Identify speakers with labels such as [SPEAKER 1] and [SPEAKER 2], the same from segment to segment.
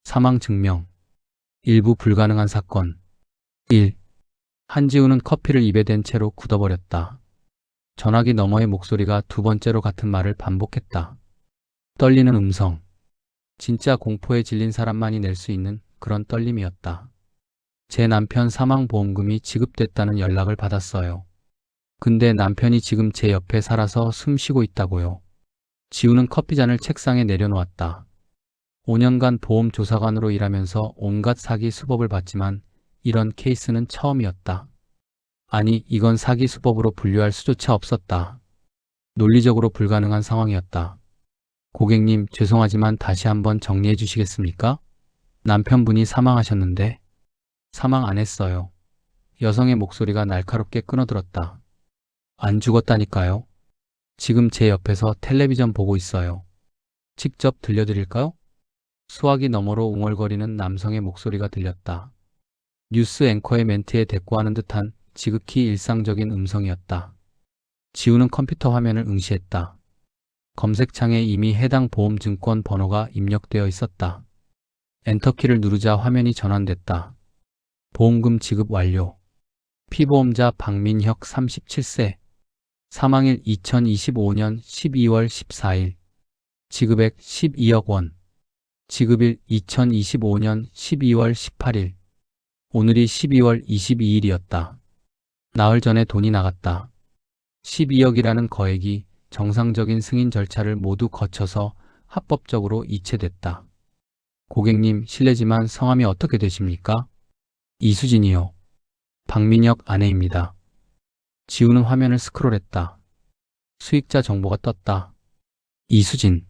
[SPEAKER 1] 사망 증명. 일부 불가능한 사건. 1. 한지우는 커피를 입에 댄 채로 굳어버렸다. 전화기 너머의 목소리가 두 번째로 같은 말을 반복했다. 떨리는 음성. 진짜 공포에 질린 사람만이 낼 수 있는 그런 떨림이었다. 제 남편 사망보험금이 지급됐다는 연락을 받았어요. 근데 남편이 지금 제 옆에 살아서 숨 쉬고 있다고요. 지우는 커피잔을 책상에 내려놓았다. 5년간 보험조사관으로 일하면서 온갖 사기 수법을 봤지만 이런 케이스는 처음이었다. 아니, 이건 사기 수법으로 분류할 수조차 없었다. 논리적으로 불가능한 상황이었다. 고객님, 죄송하지만 다시 한번 정리해 주시겠습니까? 남편분이 사망하셨는데. 사망 안 했어요. 여성의 목소리가 날카롭게 끊어들었다. 안 죽었다니까요. 지금 제 옆에서 텔레비전 보고 있어요. 직접 들려드릴까요? 수화기 너머로 웅얼거리는 남성의 목소리가 들렸다. 뉴스 앵커의 멘트에 대꾸하는 듯한 지극히 일상적인 음성이었다. 지우는 컴퓨터 화면을 응시했다. 검색창에 이미 해당 보험증권 번호가 입력되어 있었다. 엔터키를 누르자 화면이 전환됐다. 보험금 지급 완료. 피보험자 박민혁 37세. 사망일 2025년 12월 14일. 지급액 12억 원. 지급일 2025년 12월 18일. 오늘이 12월 22일이었다. 나흘 전에 돈이 나갔다. 12억이라는 거액이 정상적인 승인 절차를 모두 거쳐서 합법적으로 이체됐다. 고객님, 실례지만 성함이 어떻게 되십니까? 이수진이요. 박민혁 아내입니다. 지우는 화면을 스크롤했다. 수익자 정보가 떴다. 이수진.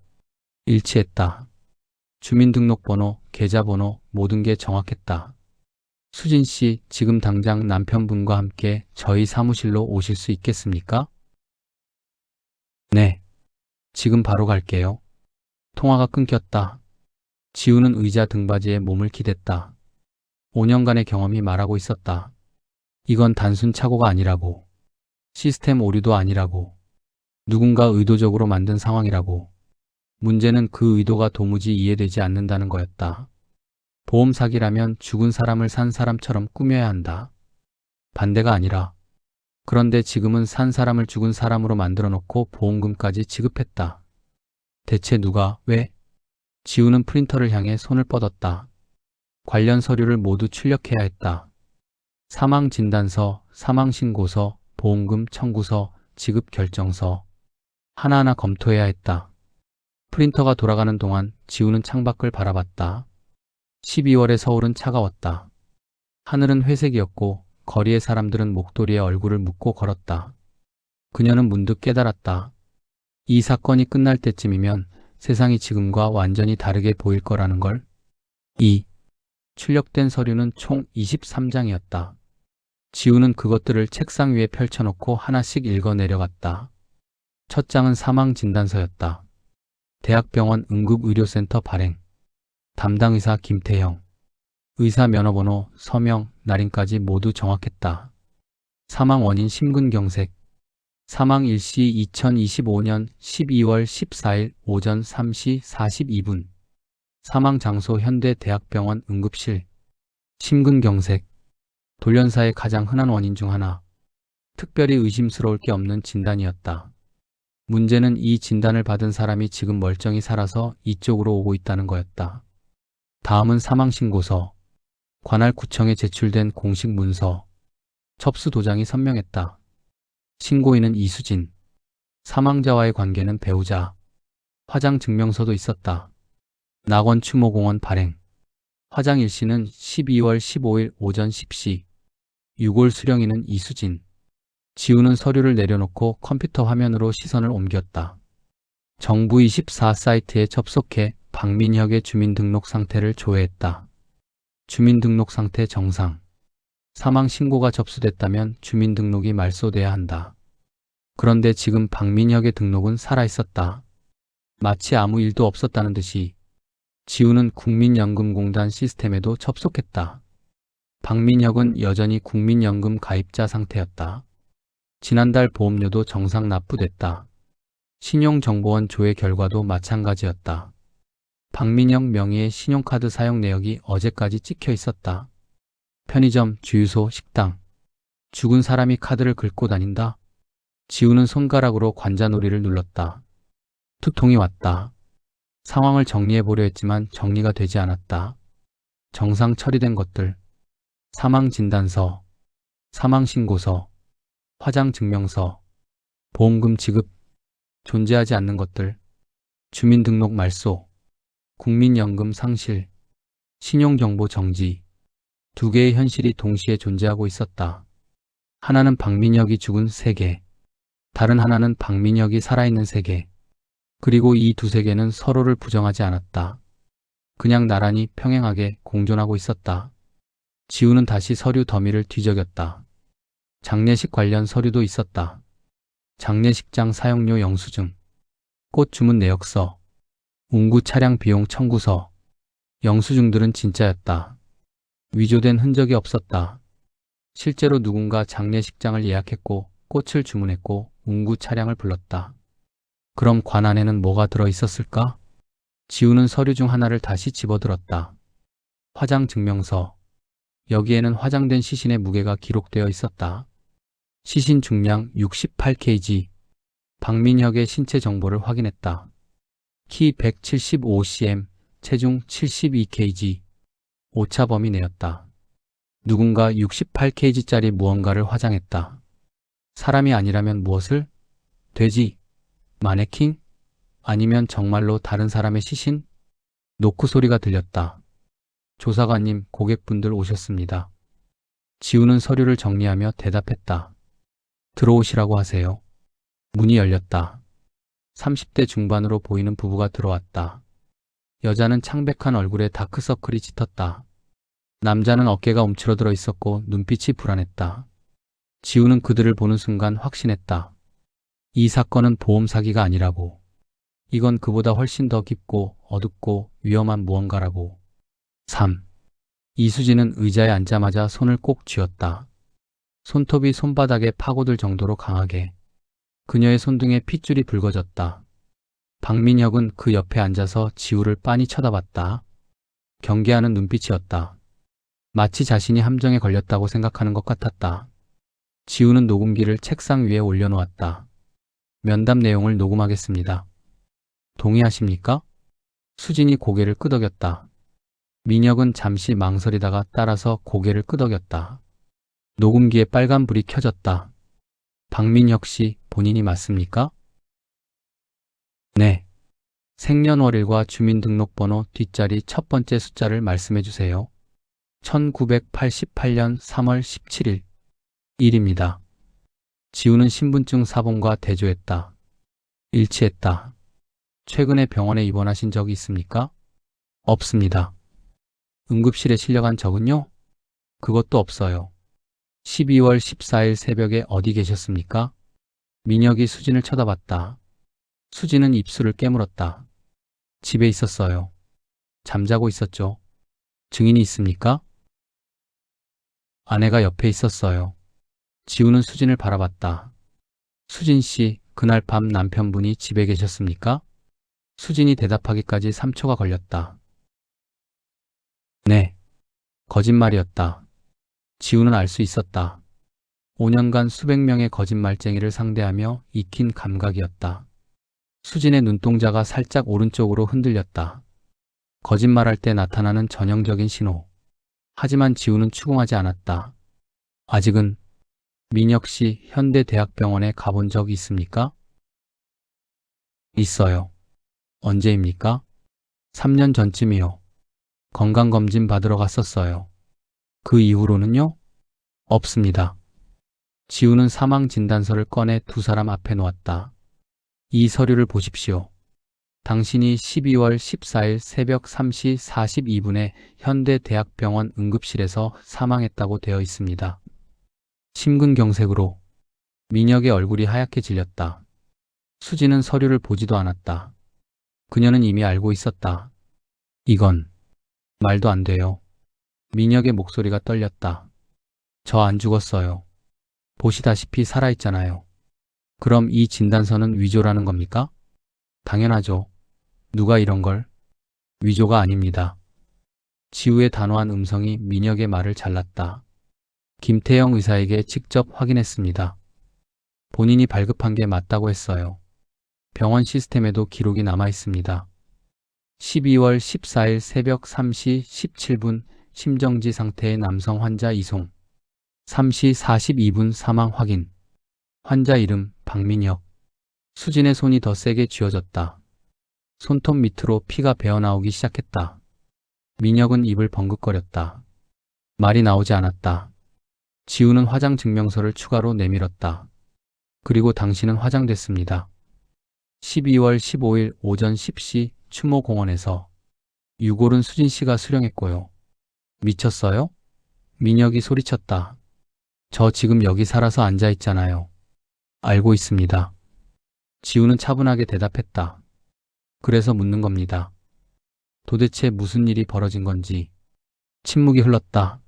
[SPEAKER 1] 일치했다. 주민등록번호, 계좌번호, 모든 게 정확했다. 수진 씨, 지금 당장 남편분과 함께 저희 사무실로 오실 수 있겠습니까? 네. 지금 바로 갈게요. 통화가 끊겼다. 지우는 의자 등받이에 몸을 기댔다. 5년간의 경험이 말하고 있었다. 이건 단순 착오가 아니라고. 시스템 오류도 아니라고. 누군가 의도적으로 만든 상황이라고. 문제는 그 의도가 도무지 이해되지 않는다는 거였다. 보험 사기라면 죽은 사람을 산 사람처럼 꾸며야 한다. 반대가 아니라. 그런데 지금은 산 사람을 죽은 사람으로 만들어 놓고 보험금까지 지급했다. 대체 누가, 왜? 지우는 프린터를 향해 손을 뻗었다. 관련 서류를 모두 출력해야 했다. 사망진단서, 사망신고서, 보험금 청구서, 지급결정서. 하나하나 검토해야 했다. 프린터가 돌아가는 동안 지우는 창밖을 바라봤다. 12월의 서울은 차가웠다. 하늘은 회색이었고 거리의 사람들은 목도리에 얼굴을 묻고 걸었다. 그녀는 문득 깨달았다. 이 사건이 끝날 때쯤이면 세상이 지금과 완전히 다르게 보일 거라는 걸. 2. 출력된 서류는 총 23장이었다. 지우는 그것들을 책상 위에 펼쳐놓고 하나씩 읽어 내려갔다. 첫 장은 사망진단서였다. 대학병원 응급의료센터 발행. 담당 의사 김태형. 의사 면허번호, 서명, 날인까지 모두 정확했다. 사망 원인 심근경색. 사망 일시 2025년 12월 14일 오전 3시 42분. 사망 장소 현대대학병원 응급실. 심근경색. 돌연사의 가장 흔한 원인 중 하나. 특별히 의심스러울 게 없는 진단이었다. 문제는 이 진단을 받은 사람이 지금 멀쩡히 살아서 이쪽으로 오고 있다는 거였다. 다음은 사망신고서. 관할 구청에 제출된 공식 문서. 접수 도장이 선명했다. 신고인은 이수진. 사망자와의 관계는 배우자. 화장 증명서도 있었다. 낙원 추모공원 발행. 화장 일시는 12월 15일 오전 10시. 유골 수령인은 이수진. 지우는 서류를 내려놓고 컴퓨터 화면으로 시선을 옮겼다. 정부24 사이트에 접속해 박민혁의 주민등록 상태를 조회했다. 주민등록 상태 정상. 사망 신고가 접수됐다면 주민등록이 말소돼야 한다. 그런데 지금 박민혁의 등록은 살아있었다. 마치 아무 일도 없었다는 듯이. 지우는 국민연금공단 시스템에도 접속했다. 박민혁은 여전히 국민연금 가입자 상태였다. 지난달 보험료도 정상 납부됐다. 신용정보원 조회 결과도 마찬가지였다. 박민혁 명의의 신용카드 사용 내역이 어제까지 찍혀 있었다. 편의점, 주유소, 식당. 죽은 사람이 카드를 긁고 다닌다. 지우는 손가락으로 관자놀이를 눌렀다. 투통이 왔다. 상황을 정리해보려 했지만 정리가 되지 않았다. 정상 처리된 것들, 사망진단서, 사망신고서, 화장증명서, 보험금 지급, 존재하지 않는 것들, 주민등록 말소, 국민연금 상실, 신용정보 정지. 두 개의 현실이 동시에 존재하고 있었다. 하나는 박민혁이 죽은 세계, 다른 하나는 박민혁이 살아있는 세계. 그리고 이 두 세계는 서로를 부정하지 않았다. 그냥 나란히 평행하게 공존하고 있었다. 지우는 다시 서류 더미를 뒤적였다. 장례식 관련 서류도 있었다. 장례식장 사용료 영수증, 꽃 주문 내역서, 운구 차량 비용 청구서. 영수증들은 진짜였다. 위조된 흔적이 없었다. 실제로 누군가 장례식장을 예약했고 꽃을 주문했고 운구 차량을 불렀다. 그럼 관 안에는 뭐가 들어 있었을까? 지우는 서류 중 하나를 다시 집어들었다. 화장 증명서. 여기에는 화장된 시신의 무게가 기록되어 있었다. 시신 중량 68kg. 박민혁의 신체 정보를 확인했다. 키 175cm, 체중 72kg. 오차 범위 내였다. 누군가 68kg짜리 무언가를 화장했다. 사람이 아니라면 무엇을? 돼지? 마네킹? 아니면 정말로 다른 사람의 시신? 노크 소리가 들렸다. 조사관님, 고객분들 오셨습니다. 지우는 서류를 정리하며 대답했다. 들어오시라고 하세요. 문이 열렸다. 30대 중반으로 보이는 부부가 들어왔다. 여자는 창백한 얼굴에 다크서클이 짙었다. 남자는 어깨가 움츠러들어 있었고 눈빛이 불안했다. 지우는 그들을 보는 순간 확신했다. 이 사건은 보험 사기가 아니라고. 이건 그보다 훨씬 더 깊고 어둡고 위험한 무언가라고. 3. 이수진은 의자에 앉자마자 손을 꼭 쥐었다. 손톱이 손바닥에 파고들 정도로 강하게. 그녀의 손등에 핏줄이 붉어졌다. 박민혁은 그 옆에 앉아서 지우를 빤히 쳐다봤다. 경계하는 눈빛이었다. 마치 자신이 함정에 걸렸다고 생각하는 것 같았다. 지우는 녹음기를 책상 위에 올려놓았다. 면담 내용을 녹음하겠습니다. 동의하십니까? 수진이 고개를 끄덕였다. 민혁은 잠시 망설이다가 따라서 고개를 끄덕였다. 녹음기에 빨간 불이 켜졌다. 박민혁 씨, 본인이 맞습니까? 네. 생년월일과 주민등록번호 뒷자리 첫 번째 숫자를 말씀해 주세요. 1988년 3월 17일. 일입니다. 지우는 신분증 사본과 대조했다. 일치했다. 최근에 병원에 입원하신 적이 있습니까? 없습니다. 응급실에 실려간 적은요? 그것도 없어요. 12월 14일 새벽에 어디 계셨습니까? 민혁이 수진을 쳐다봤다. 수진은 입술을 깨물었다. 집에 있었어요. 잠자고 있었죠. 증인이 있습니까? 아내가 옆에 있었어요. 지우는 수진을 바라봤다. 수진 씨, 그날 밤 남편분이 집에 계셨습니까? 수진이 대답하기까지 3초가 걸렸다. 네. 거짓말이었다. 지우는 알 수 있었다. 5년간 수백 명의 거짓말쟁이를 상대하며 익힌 감각이었다. 수진의 눈동자가 살짝 오른쪽으로 흔들렸다. 거짓말할 때 나타나는 전형적인 신호. 하지만 지우는 추궁하지 않았다. 아직은. 민혁 씨, 현대대학병원에 가본 적 있습니까? 있어요. 언제입니까? 3년 전쯤이요. 건강검진 받으러 갔었어요. 그 이후로는요? 없습니다. 지우는 사망진단서를 꺼내 두 사람 앞에 놓았다. 이 서류를 보십시오. 당신이 12월 14일 새벽 3시 42분에 현대대학병원 응급실에서 사망했다고 되어 있습니다. 심근경색으로. 민혁의 얼굴이 하얗게 질렸다. 수지는 서류를 보지도 않았다. 그녀는 이미 알고 있었다. 이건 말도 안 돼요. 민혁의 목소리가 떨렸다. 저 안 죽었어요. 보시다시피 살아있잖아요. 그럼 이 진단서는 위조라는 겁니까? 당연하죠. 누가 이런 걸? 위조가 아닙니다. 지우의 단호한 음성이 민혁의 말을 잘랐다. 김태영 의사에게 직접 확인했습니다. 본인이 발급한 게 맞다고 했어요. 병원 시스템에도 기록이 남아 있습니다. 12월 14일 새벽 3시 17분 심정지 상태의 남성 환자 이송. 3시 42분 사망 확인. 환자 이름 박민혁. 수진의 손이 더 세게 쥐어졌다. 손톱 밑으로 피가 배어나오기 시작했다. 민혁은 입을 벙긋거렸다. 말이 나오지 않았다. 지우는 화장 증명서를 추가로 내밀었다. 그리고 당신은 화장됐습니다. 12월 15일 오전 10시 추모공원에서 유골은 수진 씨가 수령했고요. 미쳤어요? 민혁이 소리쳤다. 저 지금 여기 살아서 앉아 있잖아요. 알고 있습니다. 지우는 차분하게 대답했다. 그래서 묻는 겁니다. 도대체 무슨 일이 벌어진 건지. 침묵이 흘렀다.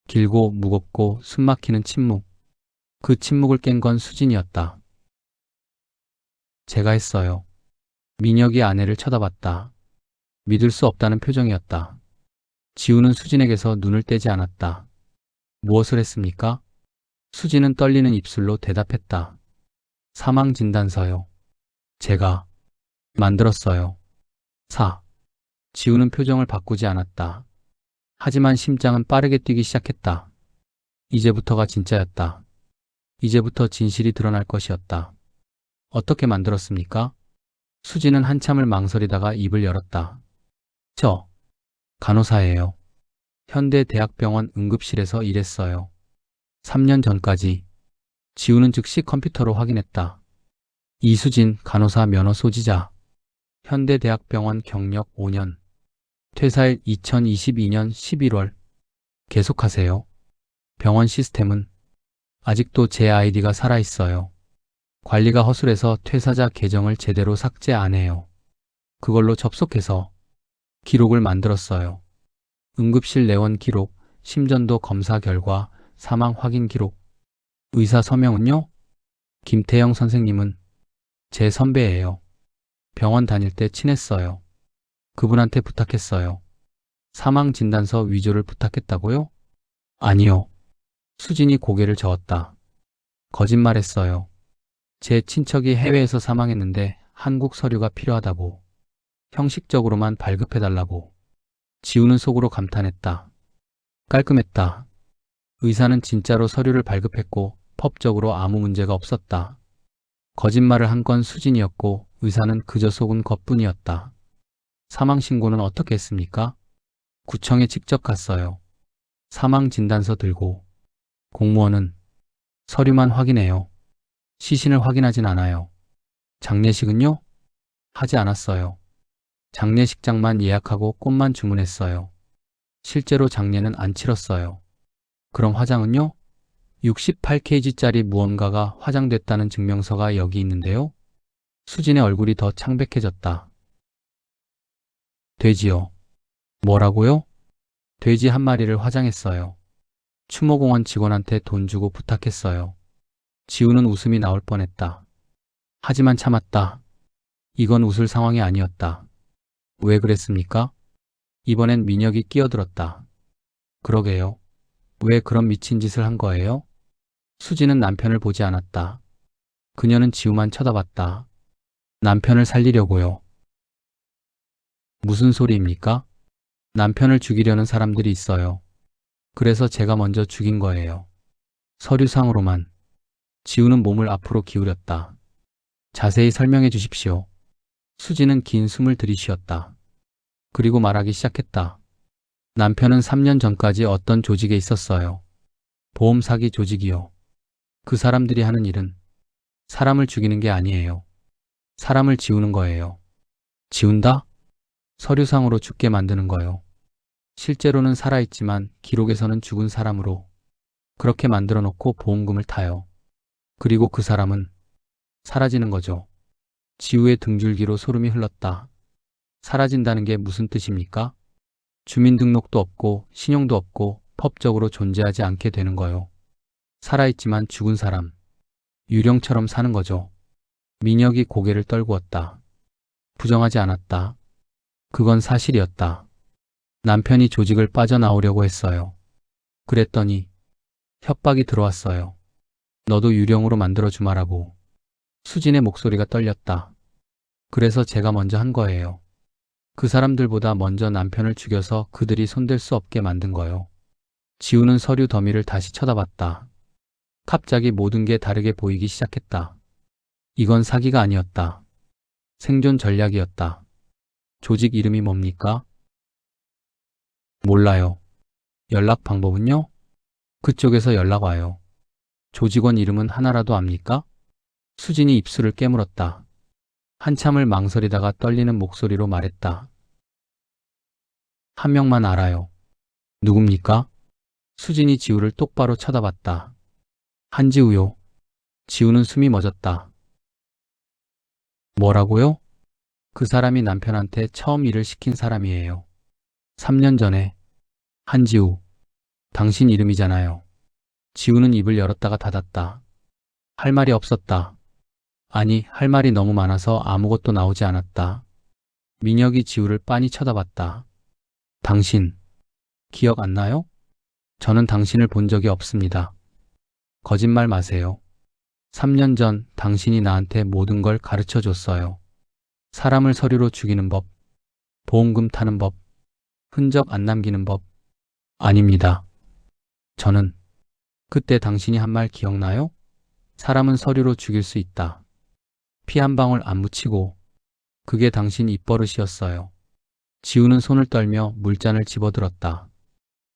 [SPEAKER 1] 길고 무겁고 숨막히는 침묵. 그 침묵을 깬 건 수진이었다. 제가 했어요. 민혁이 아내를 쳐다봤다. 믿을 수 없다는 표정이었다. 지우는 수진에게서 눈을 떼지 않았다. 무엇을 했습니까? 수진은 떨리는 입술로 대답했다. 사망진단서요. 제가 만들었어요. 지우는 표정을 바꾸지 않았다. 하지만 심장은 빠르게 뛰기 시작했다. 이제부터가 진짜였다. 이제부터 진실이 드러날 것이었다. 어떻게 만들었습니까? 수진은 한참을 망설이다가 입을 열었다. 저 간호사예요. 현대대학병원 응급실에서 일했어요. 3년 전까지. 지우는 즉시 컴퓨터로 확인했다. 이수진 간호사 면허 소지자. 현대대학병원 경력 5년. 퇴사일 2022년 11월. 계속하세요. 병원 시스템은 아직도 제 아이디가 살아있어요. 관리가 허술해서 퇴사자 계정을 제대로 삭제 안 해요. 그걸로 접속해서 기록을 만들었어요. 응급실 내원 기록, 심전도 검사 결과, 사망 확인 기록. 의사 서명은요? 김태영 선생님은 제 선배예요. 병원 다닐 때 친했어요. 그분한테 부탁했어요. 사망 진단서 위조를 부탁했다고요? 아니요. 수진이 고개를 저었다. 거짓말했어요. 제 친척이 해외에서 사망했는데 한국 서류가 필요하다고. 형식적으로만 발급해달라고. 지우는 속으로 감탄했다. 깔끔했다. 의사는 진짜로 서류를 발급했고 법적으로 아무 문제가 없었다. 거짓말을 한 건 수진이었고 의사는 그저 속은 것뿐이었다. 사망신고는 어떻게 했습니까? 구청에 직접 갔어요. 사망진단서 들고. 공무원은 서류만 확인해요. 시신을 확인하진 않아요. 장례식은요? 하지 않았어요. 장례식장만 예약하고 꽃만 주문했어요. 실제로 장례는 안 치렀어요. 그럼 화장은요? 68kg짜리 무언가가 화장됐다는 증명서가 여기 있는데요. 수진의 얼굴이 더 창백해졌다. 돼지요. 뭐라고요? 돼지 한 마리를 화장했어요. 추모공원 직원한테 돈 주고 부탁했어요. 지우는 웃음이 나올 뻔했다. 하지만 참았다. 이건 웃을 상황이 아니었다. 왜 그랬습니까? 이번엔 민혁이 끼어들었다. 그러게요. 왜 그런 미친 짓을 한 거예요? 수지는 남편을 보지 않았다. 그녀는 지우만 쳐다봤다. 남편을 살리려고요. 무슨 소리입니까? 남편을 죽이려는 사람들이 있어요. 그래서 제가 먼저 죽인 거예요. 서류상으로만. 지우는 몸을 앞으로 기울였다. 자세히 설명해 주십시오. 수지는 긴 숨을 들이쉬었다. 그리고 말하기 시작했다. 남편은 3년 전까지 어떤 조직에 있었어요. 보험 사기 조직이요. 그 사람들이 하는 일은 사람을 죽이는 게 아니에요. 사람을 지우는 거예요. 지운다? 서류상으로 죽게 만드는 거요. 실제로는 살아있지만 기록에서는 죽은 사람으로 그렇게 만들어 놓고 보험금을 타요. 그리고 그 사람은 사라지는 거죠. 지우의 등줄기로 소름이 흘렀다. 사라진다는 게 무슨 뜻입니까? 주민등록도 없고 신용도 없고 법적으로 존재하지 않게 되는 거요. 살아있지만 죽은 사람. 유령처럼 사는 거죠. 민혁이 고개를 떨구었다. 부정하지 않았다. 그건 사실이었다. 남편이 조직을 빠져나오려고 했어요. 그랬더니 협박이 들어왔어요. 너도 유령으로 만들어주마라고. 수진의 목소리가 떨렸다. 그래서 제가 먼저 한 거예요. 그 사람들보다 먼저 남편을 죽여서 그들이 손댈 수 없게 만든 거요. 지우는 서류 더미를 다시 쳐다봤다. 갑자기 모든 게 다르게 보이기 시작했다. 이건 사기가 아니었다. 생존 전략이었다. 조직 이름이 뭡니까? 몰라요. 연락 방법은요? 그쪽에서 연락 와요. 조직원 이름은 하나라도 압니까? 수진이 입술을 깨물었다. 한참을 망설이다가 떨리는 목소리로 말했다. 한 명만 알아요. 누굽니까? 수진이 지우를 똑바로 쳐다봤다. 한지우요. 지우는 숨이 멎었다. 뭐라고요? 그 사람이 남편한테 처음 일을 시킨 사람이에요. 3년 전에. 한지우. 당신 이름이잖아요. 지우는 입을 열었다가 닫았다. 할 말이 없었다. 아니, 할 말이 너무 많아서 아무것도 나오지 않았다. 민혁이 지우를 빤히 쳐다봤다. 당신, 기억 안 나요? 저는 당신을 본 적이 없습니다. 거짓말 마세요. 3년 전 당신이 나한테 모든 걸 가르쳐 줬어요. 사람을 서류로 죽이는 법, 보험금 타는 법, 흔적 안 남기는 법. 아닙니다. 저는 그때 당신이 한 말 기억나요? 사람은 서류로 죽일 수 있다. 피 한 방울 안 묻히고. 그게 당신 입버릇이었어요. 지우는 손을 떨며 물잔을 집어들었다.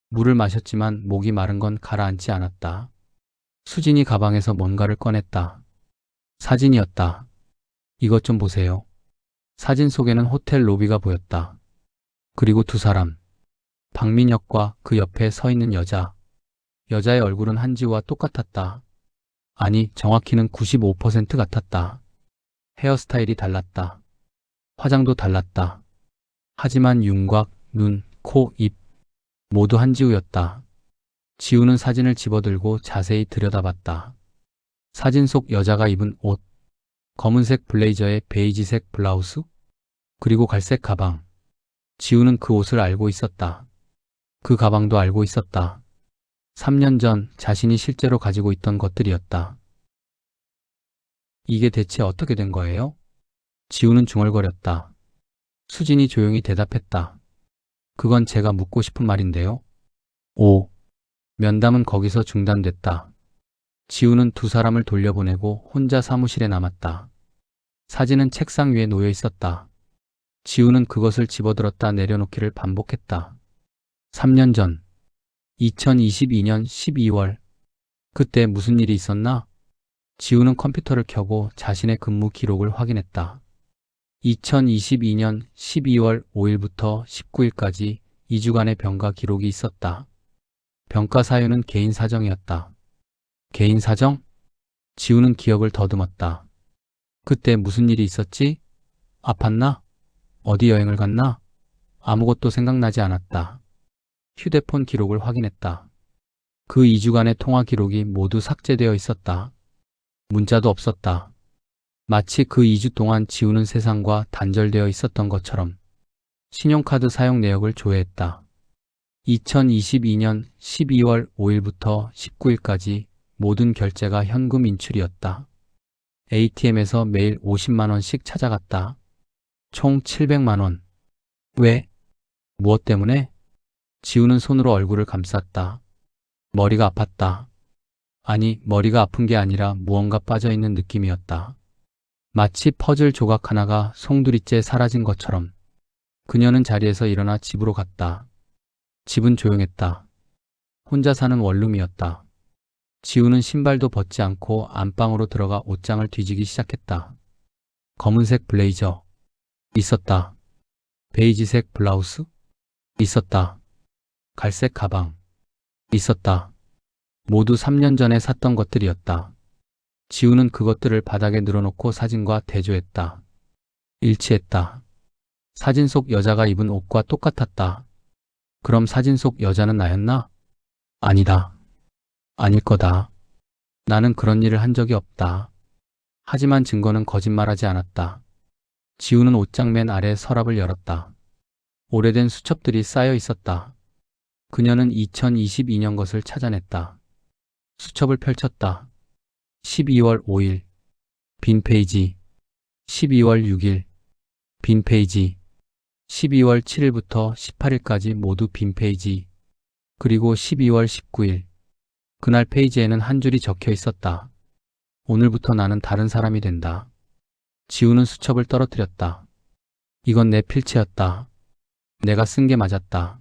[SPEAKER 1] 물을 마셨지만 목이 마른 건 가라앉지 않았다. 수진이 가방에서 뭔가를 꺼냈다. 사진이었다. 이것 좀 보세요. 사진 속에는 호텔 로비가 보였다. 그리고 두 사람. 박민혁과 그 옆에 서 있는 여자. 여자의 얼굴은 한지우와 똑같았다. 아니, 정확히는 95% 같았다. 헤어스타일이 달랐다. 화장도 달랐다. 하지만 윤곽, 눈, 코, 입 모두 한지우였다. 지우는 사진을 집어들고 자세히 들여다봤다. 사진 속 여자가 입은 옷, 검은색 블레이저에 베이지색 블라우스, 그리고 갈색 가방. 지우는 그 옷을 알고 있었다. 그 가방도 알고 있었다. 3년 전 자신이 실제로 가지고 있던 것들이었다. 이게 대체 어떻게 된 거예요? 지우는 중얼거렸다. 수진이 조용히 대답했다. 그건 제가 묻고 싶은 말인데요. 오. 면담은 거기서 중단됐다. 지우는 두 사람을 돌려보내고 혼자 사무실에 남았다. 사진은 책상 위에 놓여 있었다. 지우는 그것을 집어들었다 내려놓기를 반복했다. 3년 전, 2022년 12월. 그때 무슨 일이 있었나? 지우는 컴퓨터를 켜고 자신의 근무 기록을 확인했다. 2022년 12월 5일부터 19일까지 2주간의 병가 기록이 있었다. 병가 사유는 개인 사정이었다. 개인 사정? 지우는 기억을 더듬었다. 그때 무슨 일이 있었지? 아팠나? 어디 여행을 갔나? 아무것도 생각나지 않았다. 휴대폰 기록을 확인했다. 그 2주간의 통화 기록이 모두 삭제되어 있었다. 문자도 없었다. 마치 그 2주 동안 지우는 세상과 단절되어 있었던 것처럼. 신용카드 사용 내역을 조회했다. 2022년 12월 5일부터 19일까지 모든 결제가 현금 인출이었다. ATM에서 매일 50만 원씩 찾아갔다. 총 700만 원. 왜? 무엇 때문에? 지우는 손으로 얼굴을 감쌌다. 머리가 아팠다. 아니, 머리가 아픈 게 아니라 무언가 빠져있는 느낌이었다. 마치 퍼즐 조각 하나가 송두리째 사라진 것처럼. 그녀는 자리에서 일어나 집으로 갔다. 집은 조용했다. 혼자 사는 원룸이었다. 지우는 신발도 벗지 않고 안방으로 들어가 옷장을 뒤지기 시작했다. 검은색 블레이저. 있었다. 베이지색 블라우스? 있었다. 갈색 가방. 있었다. 모두 3년 전에 샀던 것들이었다. 지우는 그것들을 바닥에 늘어놓고 사진과 대조했다. 일치했다. 사진 속 여자가 입은 옷과 똑같았다. 그럼 사진 속 여자는 나였나? 아니다. 아닐 거다. 나는 그런 일을 한 적이 없다. 하지만 증거는 거짓말하지 않았다. 지우는 옷장 맨 아래 서랍을 열었다. 오래된 수첩들이 쌓여 있었다. 그녀는 2022년 것을 찾아냈다. 수첩을 펼쳤다. 12월 5일, 빈 페이지. 12월 6일, 빈 페이지. 12월 7일부터 18일까지 모두 빈 페이지. 그리고 12월 19일. 그날 페이지에는 한 줄이 적혀 있었다. 오늘부터 나는 다른 사람이 된다. 지우는 수첩을 떨어뜨렸다. 이건 내 필체였다. 내가 쓴 게 맞았다.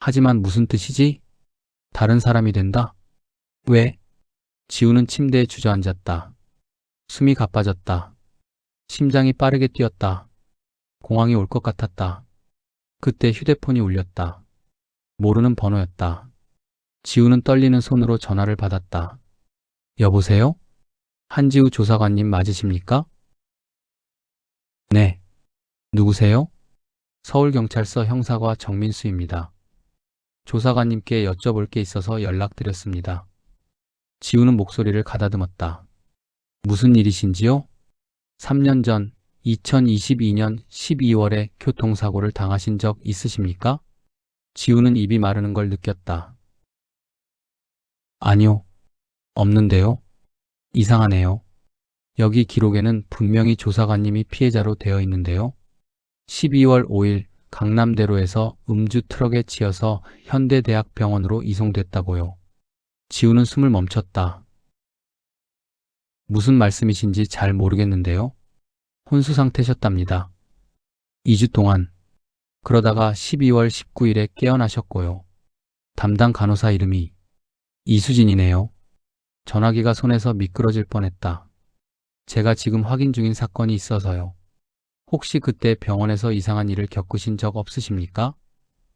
[SPEAKER 1] 하지만 무슨 뜻이지? 다른 사람이 된다? 왜? 지우는 침대에 주저앉았다. 숨이 가빠졌다. 심장이 빠르게 뛰었다. 공황이 올 것 같았다. 그때 휴대폰이 울렸다. 모르는 번호였다. 지우는 떨리는 손으로 전화를 받았다. 여보세요? 한지우 조사관님 맞으십니까? 네. 누구세요? 서울경찰서 형사과 정민수입니다. 조사관님께 여쭤볼 게 있어서 연락드렸습니다. 지우는 목소리를 가다듬었다. 무슨 일이신지요? 3년 전 2022년 12월에 교통사고를 당하신 적 있으십니까? 지우는 입이 마르는 걸 느꼈다. 아니요. 없는데요. 이상하네요. 여기 기록에는 분명히 조사관님이 피해자로 되어 있는데요. 12월 5일 강남대로에서 음주 트럭에 치여서 현대대학병원으로 이송됐다고요. 지우는 숨을 멈췄다. 무슨 말씀이신지 잘 모르겠는데요. 혼수 상태셨답니다. 2주 동안. 그러다가 12월 19일에 깨어나셨고요. 담당 간호사 이름이 이수진이네요. 전화기가 손에서 미끄러질 뻔했다. 제가 지금 확인 중인 사건이 있어서요. 혹시 그때 병원에서 이상한 일을 겪으신 적 없으십니까?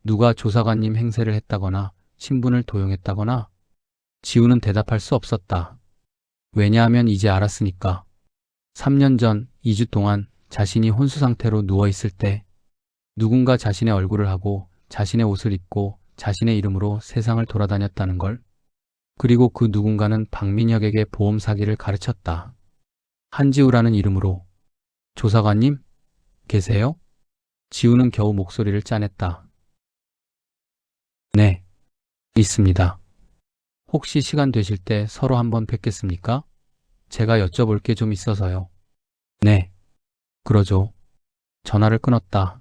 [SPEAKER 1] 누가 조사관님 행세를 했다거나 신분을 도용했다거나? 지우는 대답할 수 없었다. 왜냐하면 이제 알았으니까. 3년 전 2주 동안 자신이 혼수 상태로 누워있을 때 누군가 자신의 얼굴을 하고 자신의 옷을 입고 자신의 이름으로 세상을 돌아다녔다는 걸. 그리고 그 누군가는 박민혁에게 보험 사기를 가르쳤다. 한지우라는 이름으로. 조사관님? 계세요? 지우는 겨우 목소리를 짜냈다. 네, 있습니다. 혹시 시간 되실 때 서로 한번 뵙겠습니까? 제가 여쭤볼 게 좀 있어서요. 네, 그러죠. 전화를 끊었다.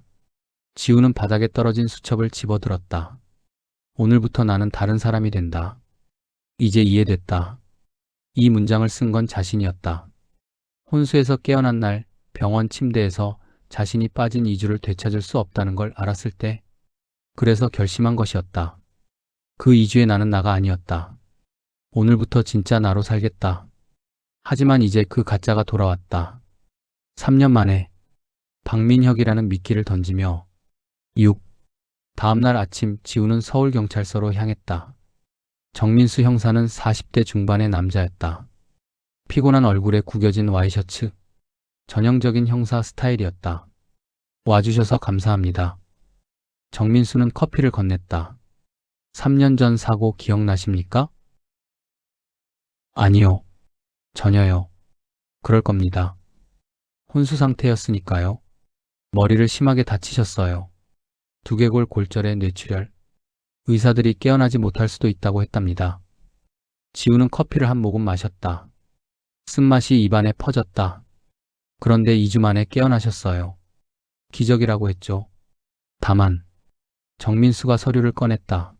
[SPEAKER 1] 지우는 바닥에 떨어진 수첩을 집어들었다. 오늘부터 나는 다른 사람이 된다. 이제 이해됐다. 이 문장을 쓴 건 자신이었다. 혼수에서 깨어난 날 병원 침대에서 자신이 빠진 2주를 되찾을 수 없다는 걸 알았을 때, 그래서 결심한 것이었다. 그 2주의 나는 나가 아니었다. 오늘부터 진짜 나로 살겠다. 하지만 이제 그 가짜가 돌아왔다. 3년 만에 박민혁이라는 미끼를 던지며 6. 다음날 아침 지우는 서울경찰서로 향했다. 정민수 형사는 40대 중반의 남자였다. 피곤한 얼굴에 구겨진 와이셔츠. 전형적인 형사 스타일이었다. 와주셔서 감사합니다. 정민수는 커피를 건넸다. 3년 전 사고 기억나십니까? 아니요. 전혀요. 그럴 겁니다. 혼수 상태였으니까요. 머리를 심하게 다치셨어요. 두개골 골절에 뇌출혈. 의사들이 깨어나지 못할 수도 있다고 했답니다. 지우는 커피를 한 모금 마셨다. 쓴맛이 입안에 퍼졌다. 그런데 2주 만에 깨어나셨어요. 기적이라고 했죠. 다만 정민수가 서류를 꺼냈다.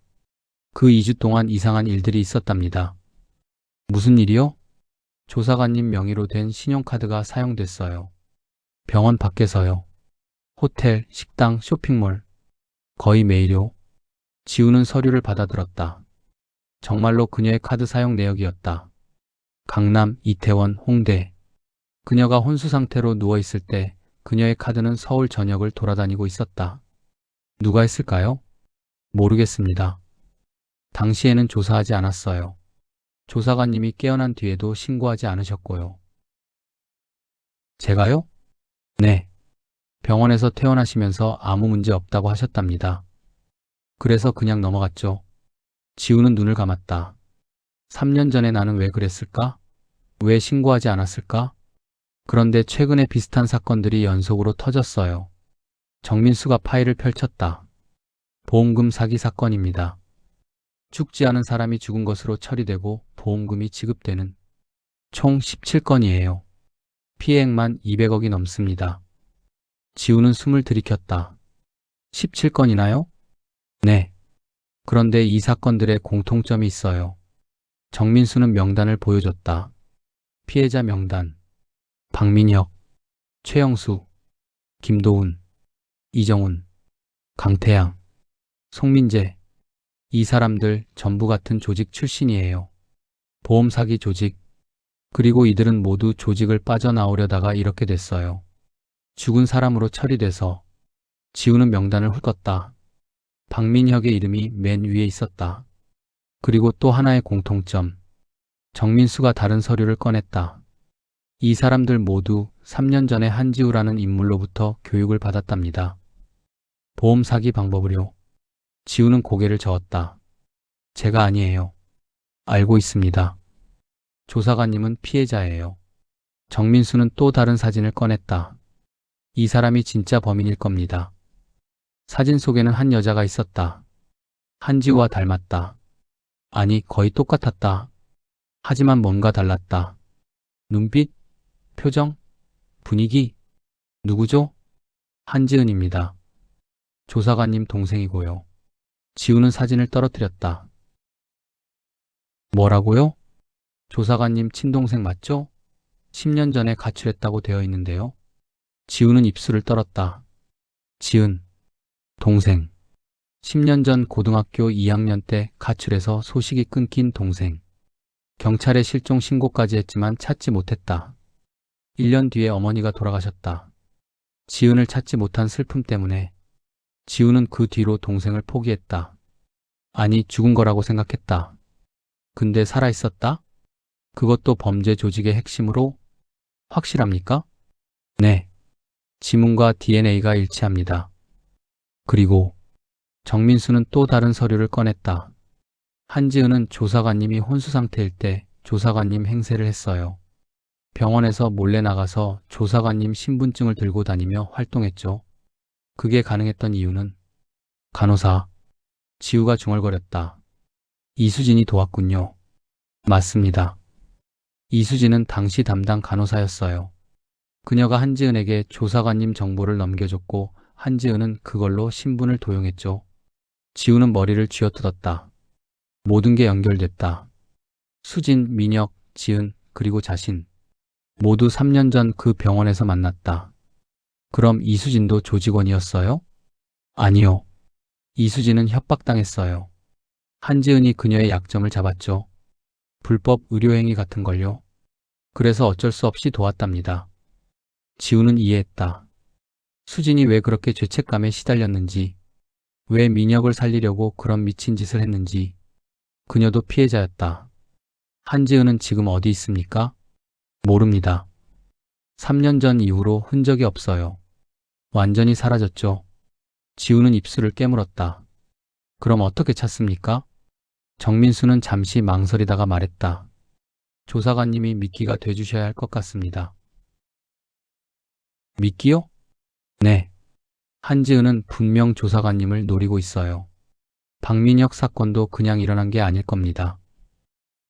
[SPEAKER 1] 그 2주 동안 이상한 일들이 있었답니다. 무슨 일이요? 조사관님 명의로 된 신용카드가 사용됐어요. 병원 밖에서요. 호텔, 식당, 쇼핑몰. 거의 매일요. 지우는 서류를 받아들었다. 정말로 그녀의 카드 사용 내역이었다. 강남, 이태원, 홍대. 그녀가 혼수 상태로 누워있을 때 그녀의 카드는 서울 전역을 돌아다니고 있었다. 누가 했을까요? 모르겠습니다. 당시에는 조사하지 않았어요. 조사관님이 깨어난 뒤에도 신고하지 않으셨고요. 제가요? 네. 병원에서 퇴원하시면서 아무 문제 없다고 하셨답니다. 그래서 그냥 넘어갔죠. 지우는 눈을 감았다. 3년 전에 나는 왜 그랬을까? 왜 신고하지 않았을까? 그런데 최근에 비슷한 사건들이 연속으로 터졌어요. 정민수가 파일을 펼쳤다. 보험금 사기 사건입니다. 죽지 않은 사람이 죽은 것으로 처리되고 보험금이 지급되는 총 17건이에요. 피해액만 200억이 넘습니다. 지우는 숨을 들이켰다. 17건이나요? 네. 그런데 이 사건들의 공통점이 있어요. 정민수는 명단을 보여줬다. 피해자 명단. 박민혁, 최영수, 김도훈, 이정훈, 강태양, 송민재. 이 사람들 전부 같은 조직 출신이에요. 보험 사기 조직. 그리고 이들은 모두 조직을 빠져나오려다가 이렇게 됐어요. 죽은 사람으로 처리돼서. 지우는 명단을 훑었다. 박민혁의 이름이 맨 위에 있었다. 그리고 또 하나의 공통점. 정민수가 다른 서류를 꺼냈다. 이 사람들 모두 3년 전에 한지우라는 인물로부터 교육을 받았답니다. 보험 사기 방법을요. 지우는 고개를 저었다. 제가 아니에요. 알고 있습니다. 조사관님은 피해자예요. 정민수는 또 다른 사진을 꺼냈다. 이 사람이 진짜 범인일 겁니다. 사진 속에는 한 여자가 있었다. 한지우와 닮았다. 아니, 거의 똑같았다. 하지만 뭔가 달랐다. 눈빛, 표정, 분위기. 누구죠? 한지은입니다. 조사관님 동생이고요. 지우는 사진을 떨어뜨렸다. 뭐라고요? 조사관님 친동생 맞죠? 10년 전에 가출했다고 되어 있는데요. 지우는 입술을 떨었다. 지은, 동생. 10년 전 고등학교 2학년 때 가출해서 소식이 끊긴 동생. 경찰에 실종 신고까지 했지만 찾지 못했다. 1년 뒤에 어머니가 돌아가셨다. 지은을 찾지 못한 슬픔 때문에 지우는 그 뒤로 동생을 포기했다. 아니, 죽은 거라고 생각했다. 근데 살아있었다? 그것도 범죄 조직의 핵심으로? 확실합니까? 네. 지문과 DNA가 일치합니다. 그리고 정민수는 또 다른 서류를 꺼냈다. 한지은은 조사관님이 혼수 상태일 때 조사관님 행세를 했어요. 병원에서 몰래 나가서 조사관님 신분증을 들고 다니며 활동했죠. 그게 가능했던 이유는 간호사. 지우가 중얼거렸다. 이수진이 도왔군요. 맞습니다. 이수진은 당시 담당 간호사였어요. 그녀가 한지은에게 조사관님 정보를 넘겨줬고 한지은은 그걸로 신분을 도용했죠. 지우는 머리를 쥐어뜯었다. 모든 게 연결됐다. 수진, 민혁, 지은, 그리고 자신. 모두 3년 전 그 병원에서 만났다. 그럼 이수진도 조직원이었어요? 아니요. 이수진은 협박당했어요. 한지은이 그녀의 약점을 잡았죠. 불법 의료행위 같은 걸요. 그래서 어쩔 수 없이 도왔답니다. 지우는 이해했다. 수진이 왜 그렇게 죄책감에 시달렸는지, 왜 민혁을 살리려고 그런 미친 짓을 했는지. 그녀도 피해자였다. 한지은은 지금 어디 있습니까? 모릅니다. 3년 전 이후로 흔적이 없어요. 완전히 사라졌죠. 지우는 입술을 깨물었다. 그럼 어떻게 찾습니까? 정민수는 잠시 망설이다가 말했다. 조사관님이 미끼가 돼주셔야 할 것 같습니다. 미끼요? 네. 한지은은 분명 조사관님을 노리고 있어요. 박민혁 사건도 그냥 일어난 게 아닐 겁니다.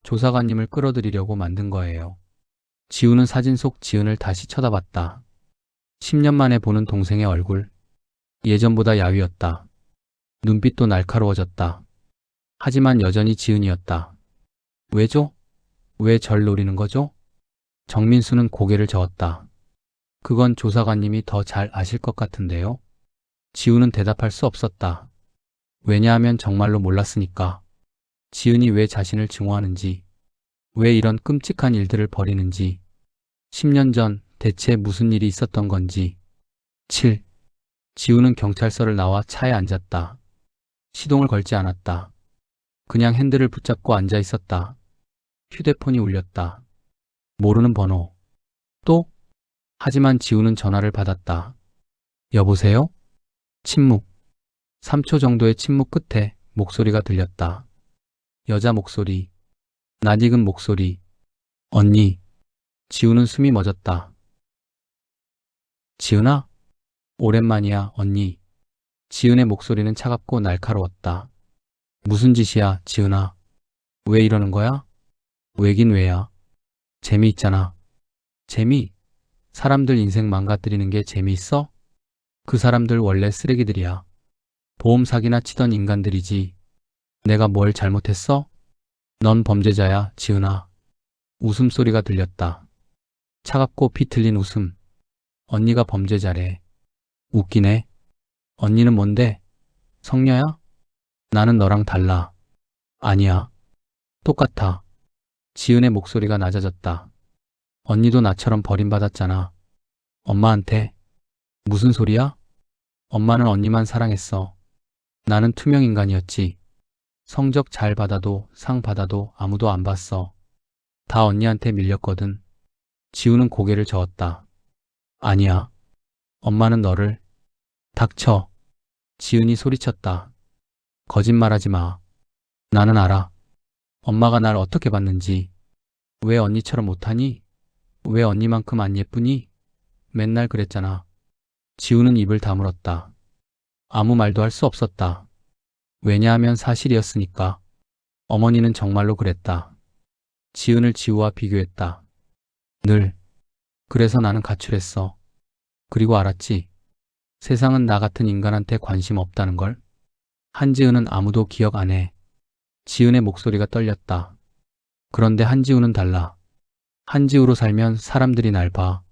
[SPEAKER 1] 조사관님을 끌어들이려고 만든 거예요. 지우는 사진 속 지은을 다시 쳐다봤다. 10년 만에 보는 동생의 얼굴. 예전보다 야위었다. 눈빛도 날카로워졌다. 하지만 여전히 지은이었다. 왜죠? 왜 절 노리는 거죠? 정민수는 고개를 저었다. 그건 조사관님이 더 잘 아실 것 같은데요. 지우는 대답할 수 없었다. 왜냐하면 정말로 몰랐으니까. 지은이 왜 자신을 증오하는지, 왜 이런 끔찍한 일들을 벌이는지, 10년 전 대체 무슨 일이 있었던 건지. 7. 지우는 경찰서를 나와 차에 앉았다. 시동을 걸지 않았다. 그냥 핸들을 붙잡고 앉아 있었다. 휴대폰이 울렸다. 모르는 번호. 또? 하지만 지우는 전화를 받았다. 여보세요? 침묵. 3초 정도의 침묵 끝에 목소리가 들렸다. 여자 목소리. 낯익은 목소리. 언니. 지우는 숨이 멎었다. 지은아? 오랜만이야, 언니. 지은의 목소리는 차갑고 날카로웠다. 무슨 짓이야, 지은아? 왜 이러는 거야? 왜긴 왜야? 재미있잖아. 재미? 사람들 인생 망가뜨리는 게 재미있어? 그 사람들 원래 쓰레기들이야. 보험 사기나 치던 인간들이지. 내가 뭘 잘못했어? 넌 범죄자야, 지은아. 웃음소리가 들렸다. 차갑고 피 틀린 웃음. 언니가 범죄자래. 웃기네. 언니는 뭔데? 성녀야? 나는 너랑 달라. 아니야. 똑같아. 지은의 목소리가 낮아졌다. 언니도 나처럼 버림받았잖아. 엄마한테. 무슨 소리야? 엄마는 언니만 사랑했어. 나는 투명 인간이었지. 성적 잘 받아도 상 받아도 아무도 안 봤어. 다 언니한테 밀렸거든. 지우는 고개를 저었다. 아니야. 엄마는 너를. 닥쳐. 지은이 소리쳤다. 거짓말하지 마. 나는 알아. 엄마가 날 어떻게 봤는지. 왜 언니처럼 못하니? 왜 언니만큼 안 예쁘니? 맨날 그랬잖아. 지우는 입을 다물었다. 아무 말도 할 수 없었다. 왜냐하면 사실이었으니까. 어머니는 정말로 그랬다. 지은을 지우와 비교했다. 늘. 그래서 나는 가출했어. 그리고 알았지. 세상은 나 같은 인간한테 관심 없다는 걸. 한지은은 아무도 기억 안 해. 지은의 목소리가 떨렸다. 그런데 한지우는 달라. 한지우로 살면 사람들이 날 봐.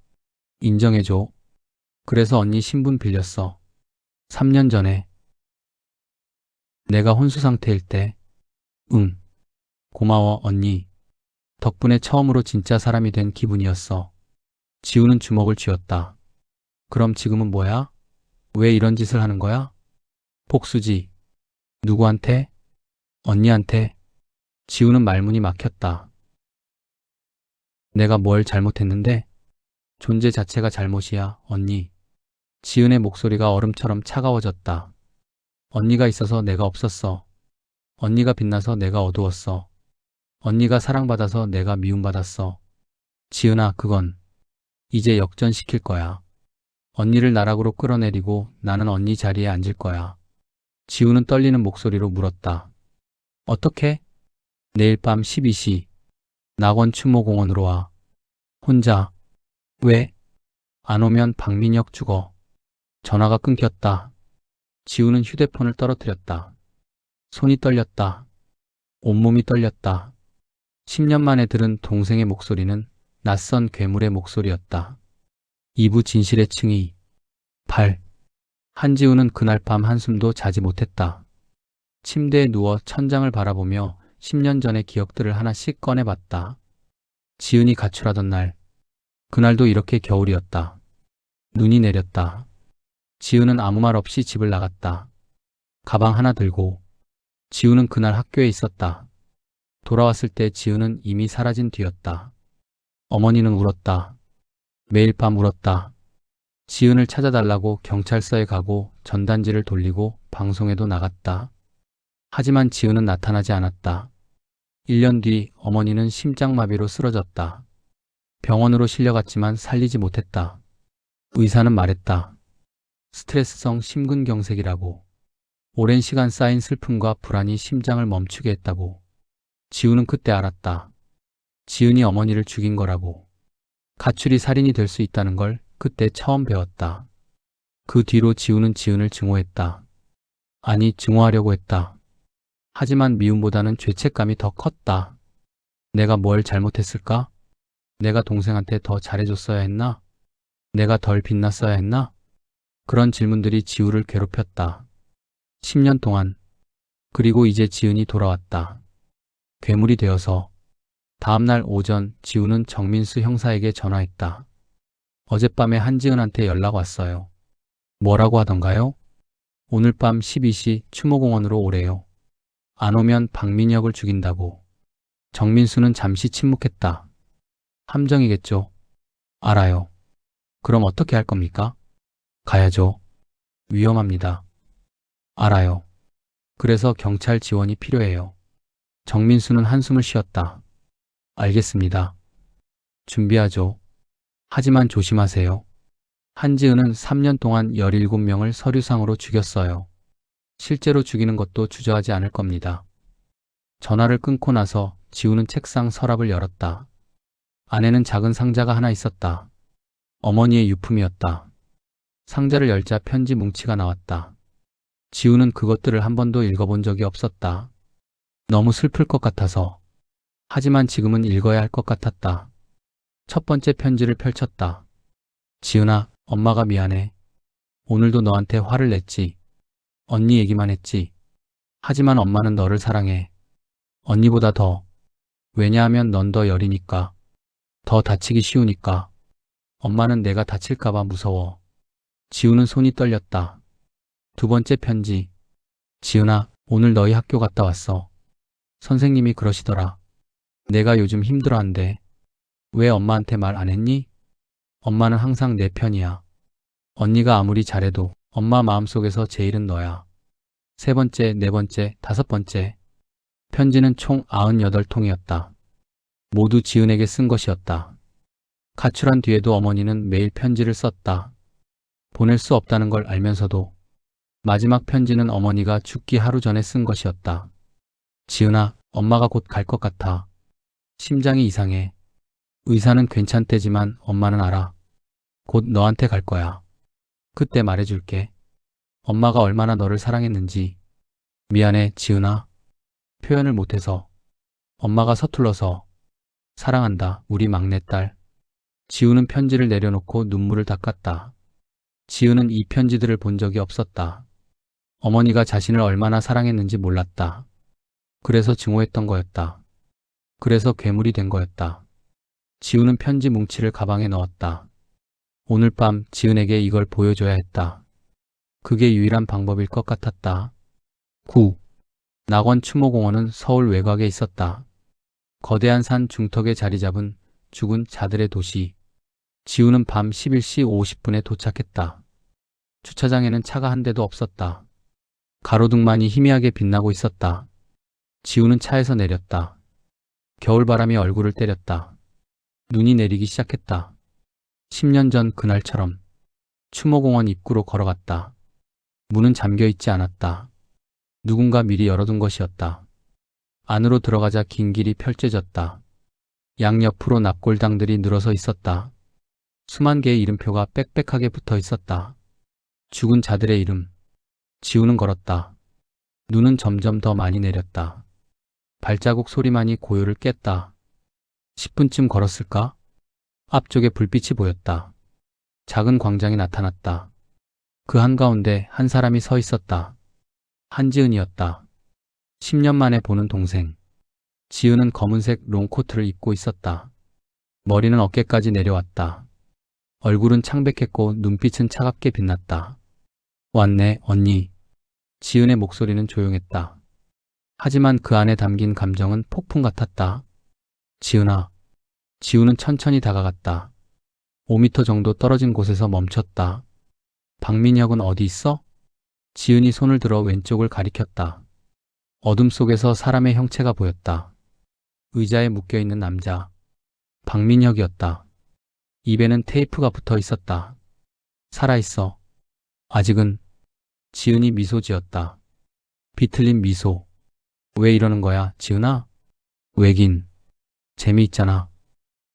[SPEAKER 1] 인정해줘. 그래서 언니 신분 빌렸어. 3년 전에. 내가 혼수 상태일 때. 응. 고마워, 언니. 덕분에 처음으로 진짜 사람이 된 기분이었어. 지우는 주먹을 쥐었다. 그럼 지금은 뭐야? 왜 이런 짓을 하는 거야? 복수지. 누구한테? 언니한테. 지우는 말문이 막혔다. 내가 뭘 잘못했는데? 존재 자체가 잘못이야, 언니. 지은의 목소리가 얼음처럼 차가워졌다. 언니가 있어서 내가 없었어. 언니가 빛나서 내가 어두웠어. 언니가 사랑받아서 내가 미움받았어. 지은아, 그건 이제 역전시킬 거야. 언니를 나락으로 끌어내리고 나는 언니 자리에 앉을 거야. 지우는 떨리는 목소리로 물었다. 어떻게? 내일 밤 12시 낙원 추모공원으로 와. 혼자. 왜? 안 오면 박민혁 죽어. 전화가 끊겼다. 지우는 휴대폰을 떨어뜨렸다. 손이 떨렸다. 온몸이 떨렸다. 10년 만에 들은 동생의 목소리는 낯선 괴물의 목소리였다. 2부 진실의 층이 8. 한지우는 그날 밤 한숨도 자지 못했다. 침대에 누워 천장을 바라보며 10년 전의 기억들을 하나씩 꺼내봤다. 지은이 가출하던 날, 그날도 이렇게 겨울이었다. 눈이 내렸다. 지은은 아무 말 없이 집을 나갔다. 가방 하나 들고. 지우는 그날 학교에 있었다. 돌아왔을 때 지은은 이미 사라진 뒤였다. 어머니는 울었다. 매일 밤 울었다. 지은을 찾아달라고 경찰서에 가고 전단지를 돌리고 방송에도 나갔다. 하지만 지은은 나타나지 않았다. 1년 뒤 어머니는 심장마비로 쓰러졌다. 병원으로 실려갔지만 살리지 못했다. 의사는 말했다. 스트레스성 심근경색이라고. 오랜 시간 쌓인 슬픔과 불안이 심장을 멈추게 했다고. 지우는 그때 알았다. 지은이 어머니를 죽인 거라고. 가출이 살인이 될 수 있다는 걸 그때 처음 배웠다. 그 뒤로 지우는 지은을 증오했다. 아니, 증오하려고 했다. 하지만 미움보다는 죄책감이 더 컸다. 내가 뭘 잘못했을까? 내가 동생한테 더 잘해줬어야 했나? 내가 덜 빛났어야 했나? 그런 질문들이 지우를 괴롭혔다. 10년 동안. 그리고 이제 지은이 돌아왔다. 괴물이 되어서. 다음날 오전 지우는 정민수 형사에게 전화했다. 어젯밤에 한지은한테 연락 왔어요. 뭐라고 하던가요? 오늘 밤 12시 추모공원으로 오래요. 안 오면 박민혁을 죽인다고. 정민수는 잠시 침묵했다. 함정이겠죠. 알아요. 그럼 어떻게 할 겁니까? 가야죠. 위험합니다. 알아요. 그래서 경찰 지원이 필요해요. 정민수는 한숨을 쉬었다. 알겠습니다. 준비하죠. 하지만 조심하세요. 한지은은 3년 동안 17명을 서류상으로 죽였어요. 실제로 죽이는 것도 주저하지 않을 겁니다. 전화를 끊고 나서 지우는 책상 서랍을 열었다. 안에는 작은 상자가 하나 있었다. 어머니의 유품이었다. 상자를 열자 편지 뭉치가 나왔다. 지우는 그것들을 한 번도 읽어본 적이 없었다. 너무 슬플 것 같아서. 하지만 지금은 읽어야 할 것 같았다. 첫 번째 편지를 펼쳤다. 지은아, 엄마가 미안해. 오늘도 너한테 화를 냈지. 언니 얘기만 했지. 하지만 엄마는 너를 사랑해. 언니보다 더. 왜냐하면 넌 더 여리니까. 더 다치기 쉬우니까. 엄마는 내가 다칠까봐 무서워. 지우는 손이 떨렸다. 두 번째 편지. 지은아, 오늘 너희 학교 갔다 왔어. 선생님이 그러시더라. 내가 요즘 힘들어한대. 왜 엄마한테 말 안 했니? 엄마는 항상 내 편이야. 언니가 아무리 잘해도 엄마 마음속에서 제일은 너야. 세 번째, 네 번째, 다섯 번째. 편지는 총 98통이었다. 모두 지은에게 쓴 것이었다. 가출한 뒤에도 어머니는 매일 편지를 썼다. 보낼 수 없다는 걸 알면서도. 마지막 편지는 어머니가 죽기 하루 전에 쓴 것이었다. 지은아, 엄마가 곧 갈 것 같아. 심장이 이상해. 의사는 괜찮대지만 엄마는 알아. 곧 너한테 갈 거야. 그때 말해줄게. 엄마가 얼마나 너를 사랑했는지. 미안해, 지은아. 표현을 못해서. 엄마가 서툴러서. 사랑한다, 우리 막내딸. 지우는 편지를 내려놓고 눈물을 닦았다. 지은은 이 편지들을 본 적이 없었다. 어머니가 자신을 얼마나 사랑했는지 몰랐다. 그래서 증오했던 거였다. 그래서 괴물이 된 거였다. 지우는 편지 뭉치를 가방에 넣었다. 오늘 밤 지은에게 이걸 보여줘야 했다. 그게 유일한 방법일 것 같았다. 9. 낙원 추모공원은 서울 외곽에 있었다. 거대한 산 중턱에 자리 잡은 죽은 자들의 도시. 지우는 밤 11시 50분에 도착했다. 주차장에는 차가 한 대도 없었다. 가로등만이 희미하게 빛나고 있었다. 지우는 차에서 내렸다. 겨울바람이 얼굴을 때렸다. 눈이 내리기 시작했다. 10년 전 그날처럼 추모공원 입구로 걸어갔다. 문은 잠겨있지 않았다. 누군가 미리 열어둔 것이었다. 안으로 들어가자 긴 길이 펼쳐졌다. 양옆으로 납골당들이 늘어서 있었다. 수만 개의 이름표가 빽빽하게 붙어 있었다. 죽은 자들의 이름. 지우는 걸었다. 눈은 점점 더 많이 내렸다. 발자국 소리만이 고요를 깼다. 10분쯤 걸었을까? 앞쪽에 불빛이 보였다. 작은 광장이 나타났다. 그 한가운데 한 사람이 서 있었다. 한지은이었다. 10년 만에 보는 동생. 지은은 검은색 롱코트를 입고 있었다. 머리는 어깨까지 내려왔다. 얼굴은 창백했고 눈빛은 차갑게 빛났다. 왔네, 언니. 지은의 목소리는 조용했다. 하지만 그 안에 담긴 감정은 폭풍 같았다. 지은아. 지우는 천천히 다가갔다. 5m 정도 떨어진 곳에서 멈췄다. 박민혁은 어디 있어? 지은이 손을 들어 왼쪽을 가리켰다. 어둠 속에서 사람의 형체가 보였다. 의자에 묶여있는 남자. 박민혁이었다. 입에는 테이프가 붙어 있었다. 살아있어. 아직은. 지은이 미소 지었다. 비틀린 미소. 왜 이러는 거야, 지은아? 왜긴. 재미있잖아.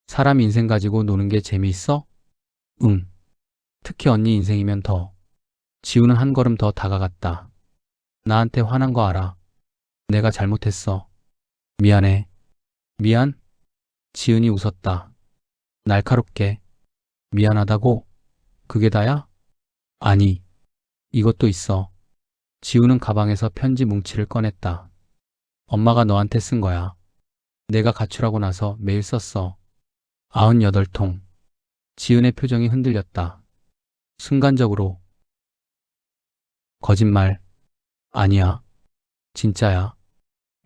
[SPEAKER 1] 사람 인생 가지고 노는 게 재미있어? 응. 특히 언니 인생이면 더. 지우는 한 걸음 더 다가갔다. 나한테 화난 거 알아. 내가 잘못했어. 미안해. 미안? 지은이 웃었다. 날카롭게. 미안하다고? 그게 다야? 아니. 이것도 있어. 지우는 가방에서 편지 뭉치를 꺼냈다. 엄마가 너한테 쓴 거야. 내가 가출하고 나서 매일 썼어. 98통. 지은의 표정이 흔들렸다. 순간적으로. 거짓말. 아니야. 진짜야.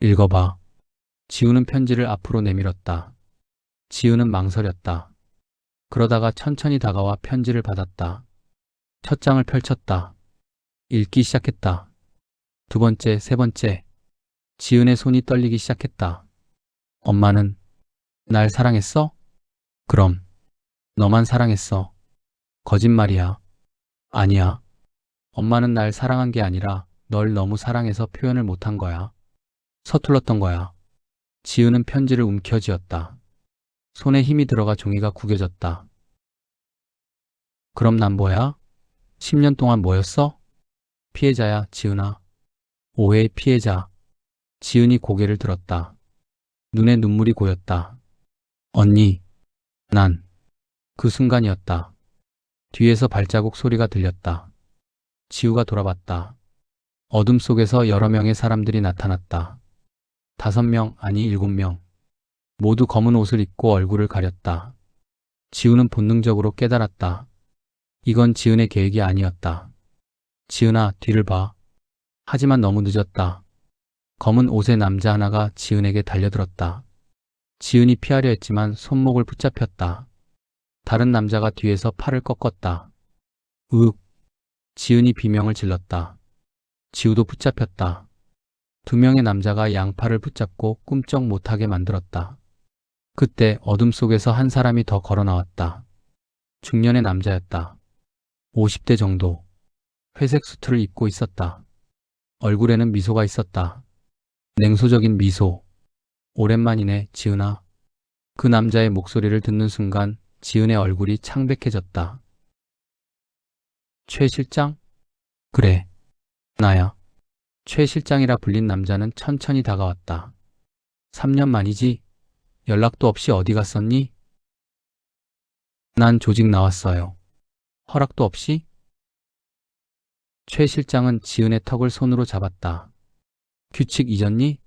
[SPEAKER 1] 읽어봐. 지우는 편지를 앞으로 내밀었다. 지우는 망설였다. 그러다가 천천히 다가와 편지를 받았다. 첫 장을 펼쳤다. 읽기 시작했다. 두 번째, 세 번째. 지은의 손이 떨리기 시작했다. 엄마는 날 사랑했어? 그럼. 너만 사랑했어. 거짓말이야. 아니야. 엄마는 날 사랑한 게 아니라 널 너무 사랑해서 표현을 못한 거야. 서툴렀던 거야. 지우는 편지를 움켜쥐었다. 손에 힘이 들어가 종이가 구겨졌다. 그럼 난 뭐야? 10년 동안 뭐였어? 피해자야, 지은아. 오해의 피해자. 지은이 고개를 들었다. 눈에 눈물이 고였다. 언니, 난. 그 순간이었다. 뒤에서 발자국 소리가 들렸다. 지우가 돌아봤다. 어둠 속에서 여러 명의 사람들이 나타났다. 5명, 아니 7명. 모두 검은 옷을 입고 얼굴을 가렸다. 지우는 본능적으로 깨달았다. 이건 지은의 계획이 아니었다. 지은아, 뒤를 봐. 하지만 너무 늦었다. 검은 옷의 남자 하나가 지은에게 달려들었다. 지은이 피하려 했지만 손목을 붙잡혔다. 다른 남자가 뒤에서 팔을 꺾었다. 으윽. 지은이 비명을 질렀다. 지우도 붙잡혔다. 2명의 남자가 양팔을 붙잡고 꿈쩍 못하게 만들었다. 그때 어둠 속에서 한 사람이 더 걸어 나왔다. 중년의 남자였다. 50대 정도. 회색 수트를 입고 있었다. 얼굴에는 미소가 있었다. 냉소적인 미소. 오랜만이네, 지은아. 그 남자의 목소리를 듣는 순간 지은의 얼굴이 창백해졌다. 최 실장? 그래, 나야. 최 실장이라 불린 남자는 천천히 다가왔다. 3년 만이지? 연락도 없이 어디 갔었니? 난 조직 나왔어요. 허락도 없이? 최 실장은 지은의 턱을 손으로 잡았다. 규칙 잊었니?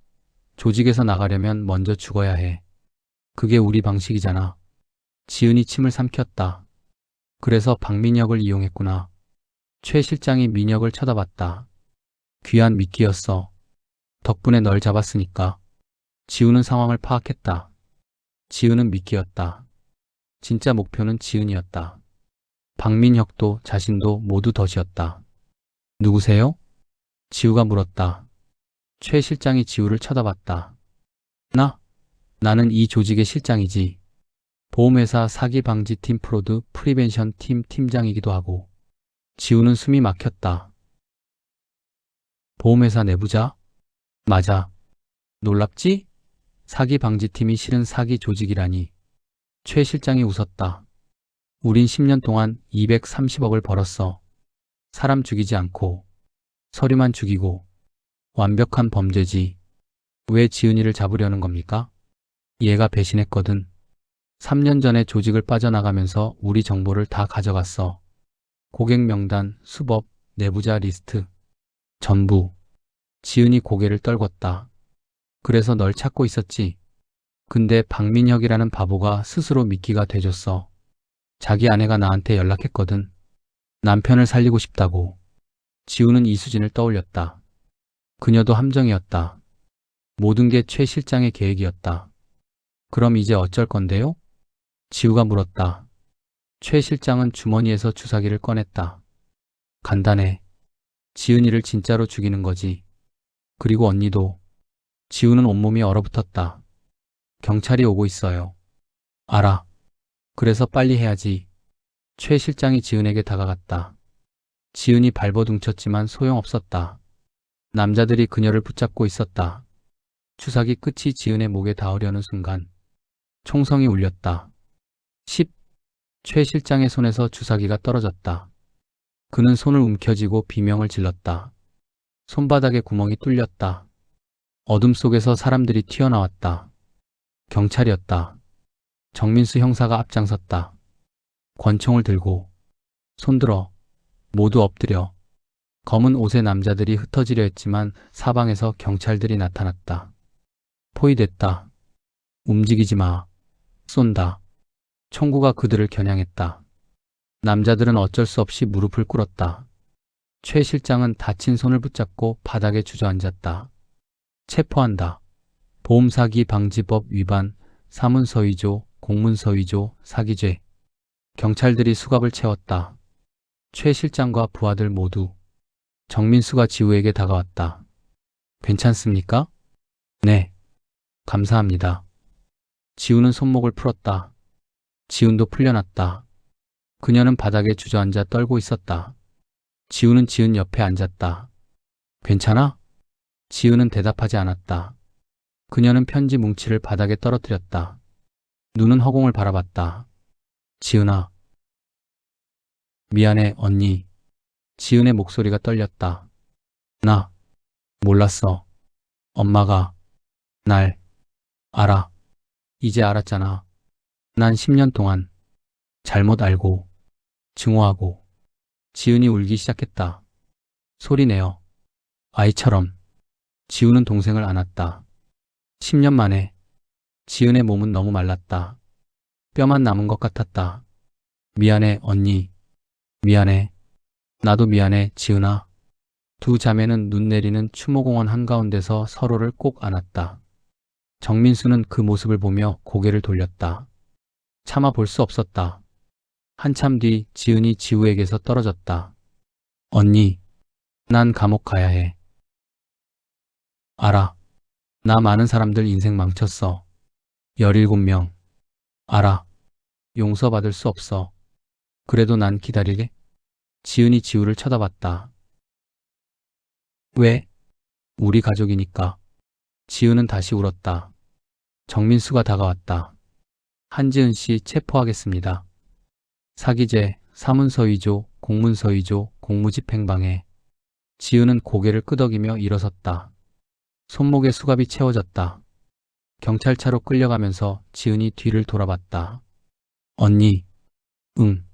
[SPEAKER 1] 조직에서 나가려면 먼저 죽어야 해. 그게 우리 방식이잖아. 지은이 침을 삼켰다. 그래서 박민혁을 이용했구나. 최 실장이 민혁을 쳐다봤다. 귀한 미끼였어. 덕분에 널 잡았으니까. 지우는 상황을 파악했다. 지은은 미끼였다. 진짜 목표는 지은이었다. 박민혁도 자신도 모두 덫이었다. 누구세요? 지우가 물었다. 최 실장이 지우를 쳐다봤다. 나는 이 조직의 실장이지. 보험회사 사기방지팀 프로드 프리벤션 팀 팀장이기도 하고. 지우는 숨이 막혔다. 보험회사 내부자? 맞아. 놀랍지? 사기방지팀이 실은 사기 조직이라니. 최 실장이 웃었다. 우린 10년 동안 230억을 벌었어. 사람 죽이지 않고, 서류만 죽이고, 완벽한 범죄지. 왜 지은이를 잡으려는 겁니까? 얘가 배신했거든. 3년 전에 조직을 빠져나가면서 우리 정보를 다 가져갔어. 고객 명단, 수법, 내부자 리스트. 전부. 지은이 고개를 떨궜다. 그래서 널 찾고 있었지. 근데 박민혁이라는 바보가 스스로 미끼가 돼줬어. 자기 아내가 나한테 연락했거든. 남편을 살리고 싶다고. 지우는 이수진을 떠올렸다. 그녀도 함정이었다. 모든 게 최 실장의 계획이었다. 그럼 이제 어쩔 건데요? 지우가 물었다. 최 실장은 주머니에서 주사기를 꺼냈다. 간단해. 지은이를 진짜로 죽이는 거지. 그리고 언니도. 지우는 온몸이 얼어붙었다. 경찰이 오고 있어요. 알아. 그래서 빨리 해야지. 최 실장이 지은에게 다가갔다. 지은이 발버둥쳤지만 소용없었다. 남자들이 그녀를 붙잡고 있었다. 주사기 끝이 지은의 목에 닿으려는 순간 총성이 울렸다. 10. 최 실장의 손에서 주사기가 떨어졌다. 그는 손을 움켜쥐고 비명을 질렀다. 손바닥에 구멍이 뚫렸다. 어둠 속에서 사람들이 튀어나왔다. 경찰이었다. 정민수 형사가 앞장섰다. 권총을 들고. 손들어. 모두 엎드려. 검은 옷의 남자들이 흩어지려 했지만 사방에서 경찰들이 나타났다. 포위됐다. 움직이지 마. 쏜다. 총구가 그들을 겨냥했다. 남자들은 어쩔 수 없이 무릎을 꿇었다. 최 실장은 다친 손을 붙잡고 바닥에 주저앉았다. 체포한다. 보험사기 방지법 위반, 사문서위조, 공문서위조, 사기죄. 경찰들이 수갑을 채웠다. 최 실장과 부하들 모두. 정민수가 지우에게 다가왔다. 괜찮습니까? 네. 감사합니다. 지우는 손목을 풀었다. 지은도 풀려났다. 그녀는 바닥에 주저앉아 떨고 있었다. 지우는 지은 옆에 앉았다. 괜찮아? 지은은 대답하지 않았다. 그녀는 편지 뭉치를 바닥에 떨어뜨렸다. 눈은 허공을 바라봤다. 지은아. 미안해, 언니. 지은의 목소리가 떨렸다. 나 몰랐어. 엄마가 날 알아. 이제 알았잖아. 난 10년 동안 잘못 알고 증오하고. 지은이 울기 시작했다. 소리내어. 아이처럼. 지우는 동생을 안았다. 10년 만에 지은의 몸은 너무 말랐다. 뼈만 남은 것 같았다. 미안해, 언니. 미안해. 나도 미안해, 지은아. 두 자매는 눈 내리는 추모공원 한가운데서 서로를 꼭 안았다. 정민수는 그 모습을 보며 고개를 돌렸다. 차마 볼 수 없었다. 한참 뒤 지은이 지우에게서 떨어졌다. 언니, 난 감옥 가야 해. 알아. 나 많은 사람들 인생 망쳤어. 17명. 알아. 용서받을 수 없어. 그래도 난 기다리게. 지은이 지우를 쳐다봤다. 왜? 우리 가족이니까. 지은은 다시 울었다. 정민수가 다가왔다. 한지은 씨 체포하겠습니다. 사기죄, 사문서 위조, 공문서 위조, 공무집행방해. 지은은 고개를 끄덕이며 일어섰다. 손목에 수갑이 채워졌다. 경찰차로 끌려가면서 지은이 뒤를 돌아봤다. 언니. 응.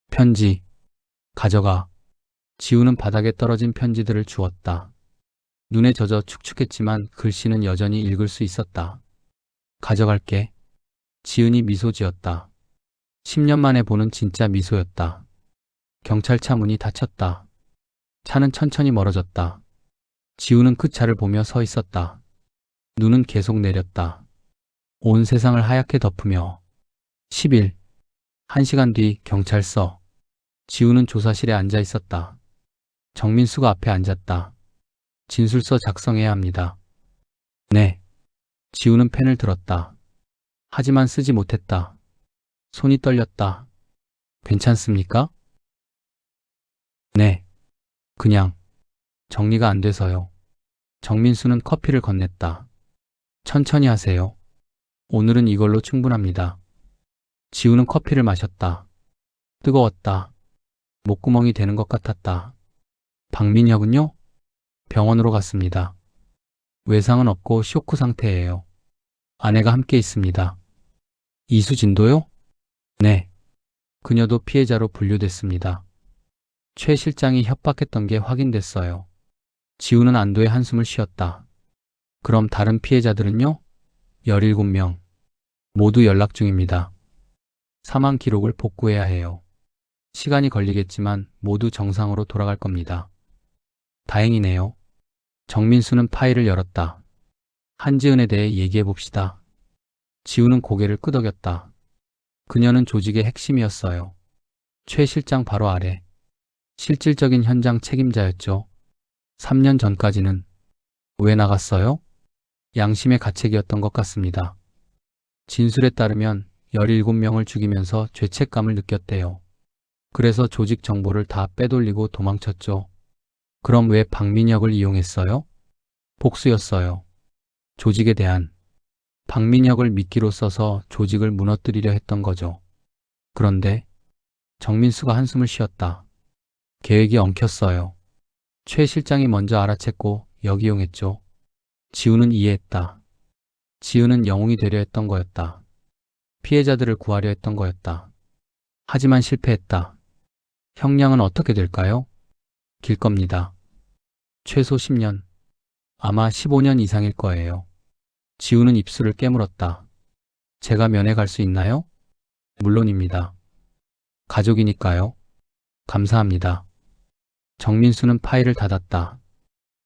[SPEAKER 1] 편지. 가져가. 지우는 바닥에 떨어진 편지들을 주웠다. 눈에 젖어 축축했지만 글씨는 여전히 읽을 수 있었다. 가져갈게. 지은이 미소 지었다. 10년 만에 보는 진짜 미소였다. 경찰차 문이 닫혔다. 차는 천천히 멀어졌다. 지우는 그 차를 보며 서 있었다. 눈은 계속 내렸다. 온 세상을 하얗게 덮으며. 10일. 1시간 뒤 경찰서. 지우는 조사실에 앉아 있었다. 정민수가 앞에 앉았다. 진술서 작성해야 합니다. 네. 지우는 펜을 들었다. 하지만 쓰지 못했다. 손이 떨렸다. 괜찮습니까? 네. 그냥 정리가 안 돼서요. 정민수는 커피를 건넸다. 천천히 하세요. 오늘은 이걸로 충분합니다. 지우는 커피를 마셨다. 뜨거웠다. 목구멍이 되는 것 같았다. 박민혁은요? 병원으로 갔습니다. 외상은 없고 쇼크 상태예요. 아내가 함께 있습니다. 이수진도요? 네. 그녀도 피해자로 분류됐습니다. 최 실장이 협박했던 게 확인됐어요. 지우는 안도의 한숨을 쉬었다. 그럼 다른 피해자들은요? 17명. 모두 연락 중입니다. 사망 기록을 복구해야 해요. 시간이 걸리겠지만 모두 정상으로 돌아갈 겁니다. 다행이네요. 정민수는 파일을 열었다. 한지은에 대해 얘기해 봅시다. 지우는 고개를 끄덕였다. 그녀는 조직의 핵심이었어요. 최 실장 바로 아래. 실질적인 현장 책임자였죠. 3년 전까지는. 왜 나갔어요? 양심의 가책이었던 것 같습니다. 진술에 따르면 17명을 죽이면서 죄책감을 느꼈대요. 그래서 조직 정보를 다 빼돌리고 도망쳤죠. 그럼 왜 박민혁을 이용했어요? 복수였어요. 조직에 대한. 박민혁을 미끼로 써서 조직을 무너뜨리려 했던 거죠. 그런데 정민수가 한숨을 쉬었다. 계획이 엉켰어요. 최 실장이 먼저 알아챘고 역이용했죠. 지우는 이해했다. 지우는 영웅이 되려 했던 거였다. 피해자들을 구하려 했던 거였다. 하지만 실패했다. 형량은 어떻게 될까요? 길 겁니다. 최소 10년. 아마 15년 이상일 거예요. 지우는 입술을 깨물었다. 제가 면회 갈 수 있나요? 물론입니다. 가족이니까요. 감사합니다. 정민수는 파일을 닫았다.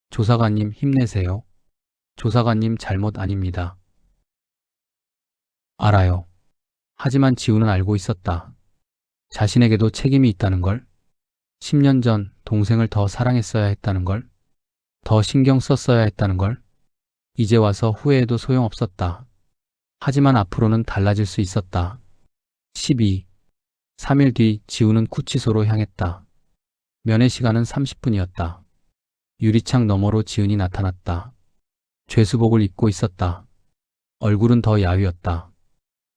[SPEAKER 1] 조사관님 힘내세요. 조사관님 잘못 아닙니다. 알아요. 하지만 지우는 알고 있었다. 자신에게도 책임이 있다는 걸. 10년 전 동생을 더 사랑했어야 했다는 걸. 더 신경 썼어야 했다는 걸. 이제 와서 후회해도 소용없었다. 하지만 앞으로는 달라질 수 있었다. 12. 3일 뒤 지우는 구치소로 향했다. 면회 시간은 30분이었다. 유리창 너머로 지은이 나타났다. 죄수복을 입고 있었다. 얼굴은 더 야위었다.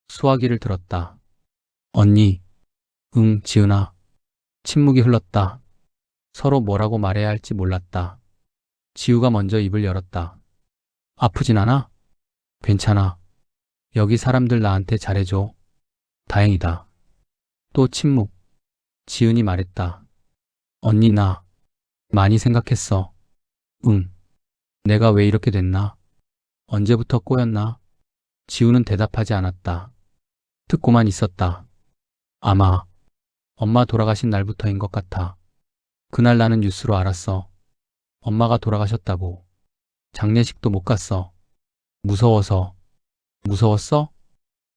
[SPEAKER 1] 수화기를 들었다. 언니. 응, 지은아. 침묵이 흘렀다. 서로 뭐라고 말해야 할지 몰랐다. 지우가 먼저 입을 열었다. 아프진 않아? 괜찮아. 여기 사람들 나한테 잘해줘. 다행이다. 또 침묵. 지은이 말했다. 언니 나 많이 생각했어. 응. 내가 왜 이렇게 됐나? 언제부터 꼬였나? 지우는 대답하지 않았다. 듣고만 있었다. 아마 엄마 돌아가신 날부터인 것 같아. 그날 나는 뉴스로 알았어. 엄마가 돌아가셨다고. 장례식도 못 갔어. 무서워서. 무서웠어?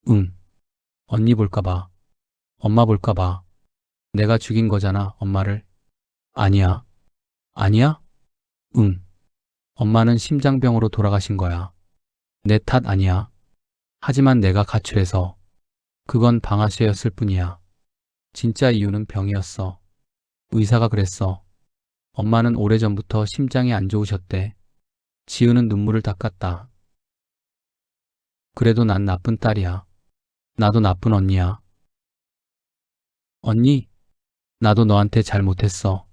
[SPEAKER 1] 응. 언니 볼까봐. 엄마 볼까봐. 내가 죽인 거잖아, 엄마를. 아니야. 아니야? 응. 엄마는 심장병으로 돌아가신 거야. 내 탓 아니야. 하지만 내가 가출해서. 그건 방아쇠였을 뿐이야. 진짜 이유는 병이었어. 의사가 그랬어. 엄마는 오래전부터 심장이 안 좋으셨대. 지우는 눈물을 닦았다. 그래도 난 나쁜 딸이야. 나도 나쁜 언니야. 언니, 나도 너한테 잘못했어.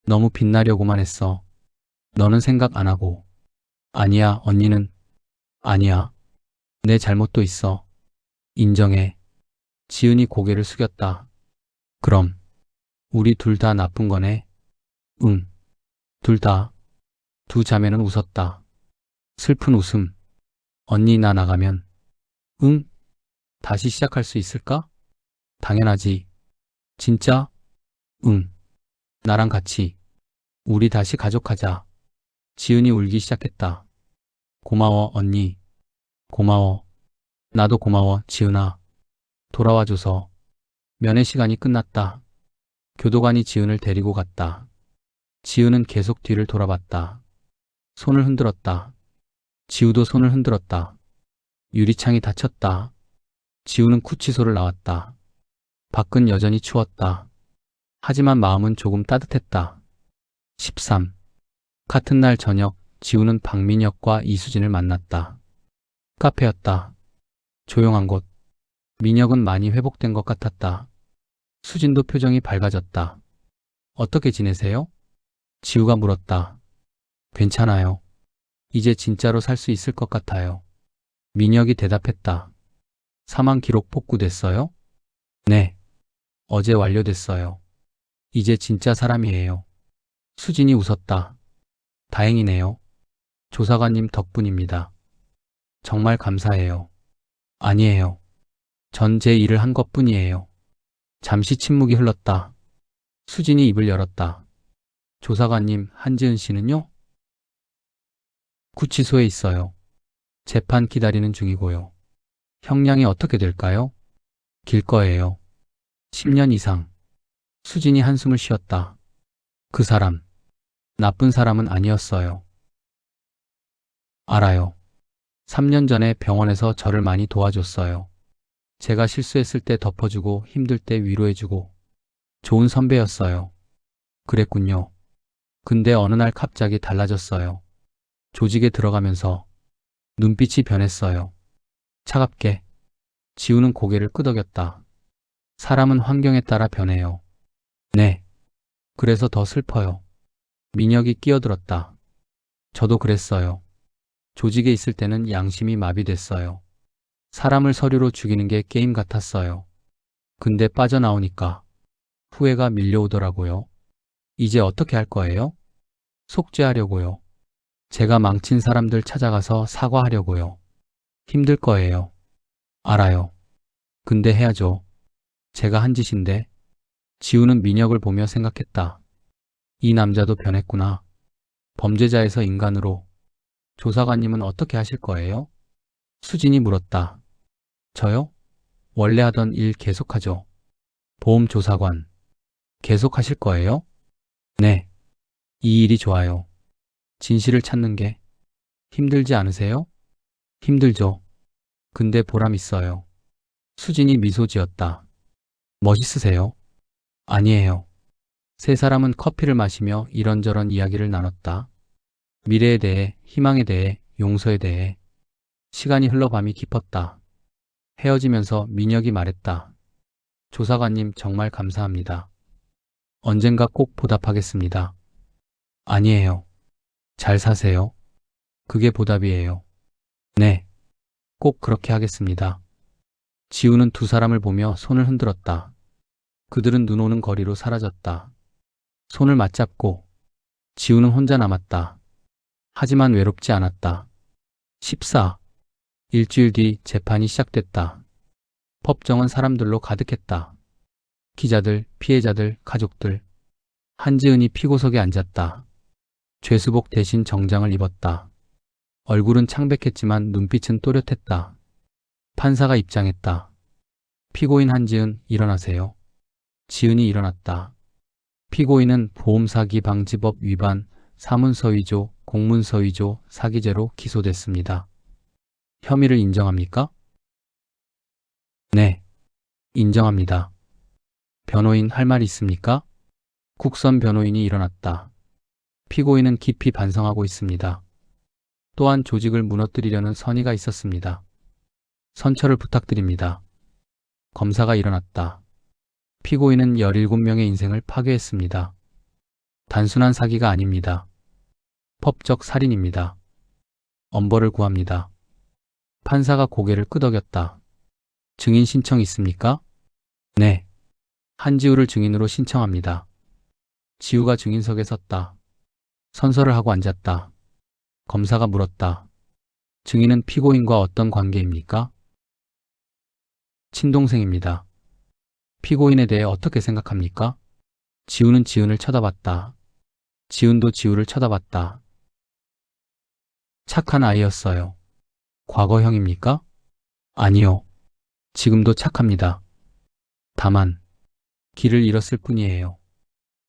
[SPEAKER 1] 너무 빛나려고만 했어. 너는 생각 안 하고. 아니야, 언니는. 아니야. 내 잘못도 있어. 인정해. 지은이 고개를 숙였다. 그럼, 우리 둘 다 나쁜 거네? 응. 둘 다. 두 자매는 웃었다. 슬픈 웃음. 언니 나 나가면. 응? 다시 시작할 수 있을까? 당연하지. 진짜? 응. 나랑 같이. 우리 다시 가족하자. 지은이 울기 시작했다. 고마워, 언니. 고마워. 나도 고마워, 지은아. 돌아와줘서. 면회 시간이 끝났다. 교도관이 지은을 데리고 갔다. 지은은 계속 뒤를 돌아봤다. 손을 흔들었다. 지우도 손을 흔들었다. 유리창이 닫혔다. 지우는 구치소를 나왔다. 밖은 여전히 추웠다. 하지만 마음은 조금 따뜻했다. 13. 같은 날 저녁, 지우는 박민혁과 이수진을 만났다. 카페였다. 조용한 곳. 민혁은 많이 회복된 것 같았다. 수진도 표정이 밝아졌다. 어떻게 지내세요? 지우가 물었다. 괜찮아요. 이제 진짜로 살 수 있을 것 같아요. 민혁이 대답했다. 사망 기록 복구됐어요? 네. 어제 완료됐어요. 이제 진짜 사람이에요. 수진이 웃었다. 다행이네요. 조사관님 덕분입니다. 정말 감사해요. 아니에요. 전 제 일을 한 것뿐이에요. 잠시 침묵이 흘렀다. 수진이 입을 열었다. 조사관님, 한지은 씨는요? 구치소에 있어요. 재판 기다리는 중이고요. 형량이 어떻게 될까요? 길 거예요. 10년 이상. 수진이 한숨을 쉬었다. 그 사람, 나쁜 사람은 아니었어요. 알아요. 3년 전에 병원에서 저를 많이 도와줬어요. 제가 실수했을 때 덮어주고 힘들 때 위로해주고 좋은 선배였어요. 그랬군요. 근데 어느 날 갑자기 달라졌어요. 조직에 들어가면서 눈빛이 변했어요. 차갑게. 지우는 고개를 끄덕였다. 사람은 환경에 따라 변해요. 네. 그래서 더 슬퍼요. 민혁이 끼어들었다. 저도 그랬어요. 조직에 있을 때는 양심이 마비됐어요. 사람을 서류로 죽이는 게 게임 같았어요. 근데 빠져나오니까 후회가 밀려오더라고요. 이제 어떻게 할 거예요? 속죄하려고요. 제가 망친 사람들 찾아가서 사과하려고요. 힘들 거예요. 알아요. 근데 해야죠. 제가 한 짓인데. 지우는 민혁을 보며 생각했다. 이 남자도 변했구나. 범죄자에서 인간으로. 조사관님은 어떻게 하실 거예요? 수진이 물었다. 저요? 원래 하던 일 계속하죠. 보험조사관. 계속하실 거예요? 네. 이 일이 좋아요. 진실을 찾는 게 힘들지 않으세요? 힘들죠. 근데 보람 있어요. 수진이 미소 지었다. 멋있으세요? 아니에요. 세 사람은 커피를 마시며 이런저런 이야기를 나눴다. 미래에 대해, 희망에 대해, 용서에 대해. 시간이 흘러 밤이 깊었다. 헤어지면서 민혁이 말했다. 조사관님 정말 감사합니다. 언젠가 꼭 보답하겠습니다. 아니에요. 잘 사세요. 그게 보답이에요. 네, 꼭 그렇게 하겠습니다. 지우는 두 사람을 보며 손을 흔들었다. 그들은 눈 오는 거리로 사라졌다. 손을 맞잡고 지우는 혼자 남았다. 하지만 외롭지 않았다. 14. 일주일 뒤 재판이 시작됐다. 법정은 사람들로 가득했다. 기자들, 피해자들, 가족들. 한지은이 피고석에 앉았다. 죄수복 대신 정장을 입었다. 얼굴은 창백했지만 눈빛은 또렷했다. 판사가 입장했다. 피고인 한지은, 일어나세요. 지은이 일어났다. 피고인은 보험사기 방지법 위반, 사문서위조, 공문서위조, 사기죄로 기소됐습니다. 혐의를 인정합니까? 네, 인정합니다. 변호인 할 말 있습니까? 국선 변호인이 일어났다. 피고인은 깊이 반성하고 있습니다. 또한 조직을 무너뜨리려는 선의가 있었습니다. 선처를 부탁드립니다. 검사가 일어났다. 피고인은 17명의 인생을 파괴했습니다. 단순한 사기가 아닙니다. 법적 살인입니다. 엄벌을 구합니다. 판사가 고개를 끄덕였다. 증인 신청 있습니까? 네. 한지우를 증인으로 신청합니다. 지우가 증인석에 섰다. 선서를 하고 앉았다. 검사가 물었다. 증인은 피고인과 어떤 관계입니까? 친동생입니다. 피고인에 대해 어떻게 생각합니까? 지우는 지은을 쳐다봤다. 지은도 지우를 쳐다봤다. 착한 아이였어요. 과거형입니까? 아니요. 지금도 착합니다. 다만 길을 잃었을 뿐이에요.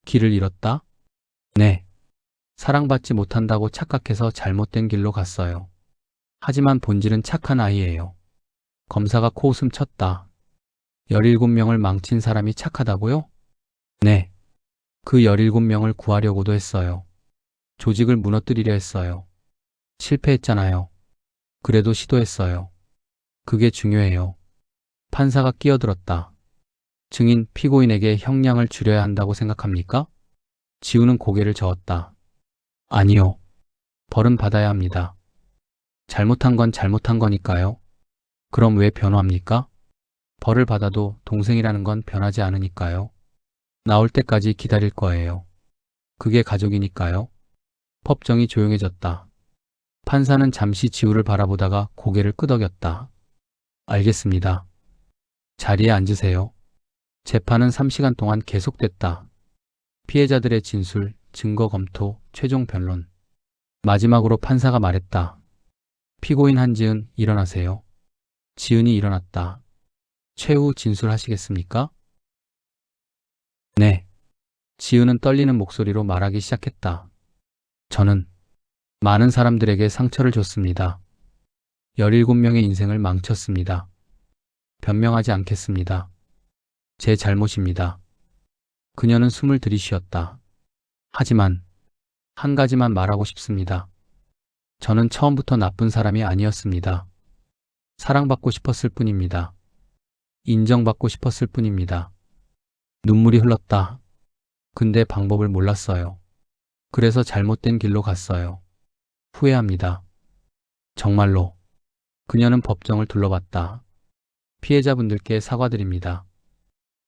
[SPEAKER 1] 길을 잃었다? 네. 사랑받지 못한다고 착각해서 잘못된 길로 갔어요. 하지만 본질은 착한 아이예요. 검사가 코웃음 쳤다. 17명을 망친 사람이 착하다고요? 네. 그 17명을 구하려고도 했어요. 조직을 무너뜨리려 했어요. 실패했잖아요. 그래도 시도했어요. 그게 중요해요. 판사가 끼어들었다. 증인 피고인에게 형량을 줄여야 한다고 생각합니까? 지우는 고개를 저었다. 아니요. 벌은 받아야 합니다. 잘못한 건 잘못한 거니까요. 그럼 왜 변호합니까? 벌을 받아도 동생이라는 건 변하지 않으니까요. 나올 때까지 기다릴 거예요. 그게 가족이니까요. 법정이 조용해졌다. 판사는 잠시 지우를 바라보다가 고개를 끄덕였다. 알겠습니다. 자리에 앉으세요. 재판은 3시간 동안 계속됐다. 피해자들의 진술, 증거 검토, 최종 변론. 마지막으로 판사가 말했다. 피고인 한지은, 일어나세요. 지은이 일어났다. 최후 진술하시겠습니까? 네. 지은은 떨리는 목소리로 말하기 시작했다. 저는 많은 사람들에게 상처를 줬습니다. 17명의 인생을 망쳤습니다. 변명하지 않겠습니다. 제 잘못입니다. 그녀는 숨을 들이쉬었다. 하지만 한 가지만 말하고 싶습니다. 저는 처음부터 나쁜 사람이 아니었습니다. 사랑받고 싶었을 뿐입니다. 인정받고 싶었을 뿐입니다. 눈물이 흘렀다. 근데 방법을 몰랐어요. 그래서 잘못된 길로 갔어요. 후회합니다. 정말로. 그녀는 법정을 둘러봤다. 피해자분들께 사과드립니다.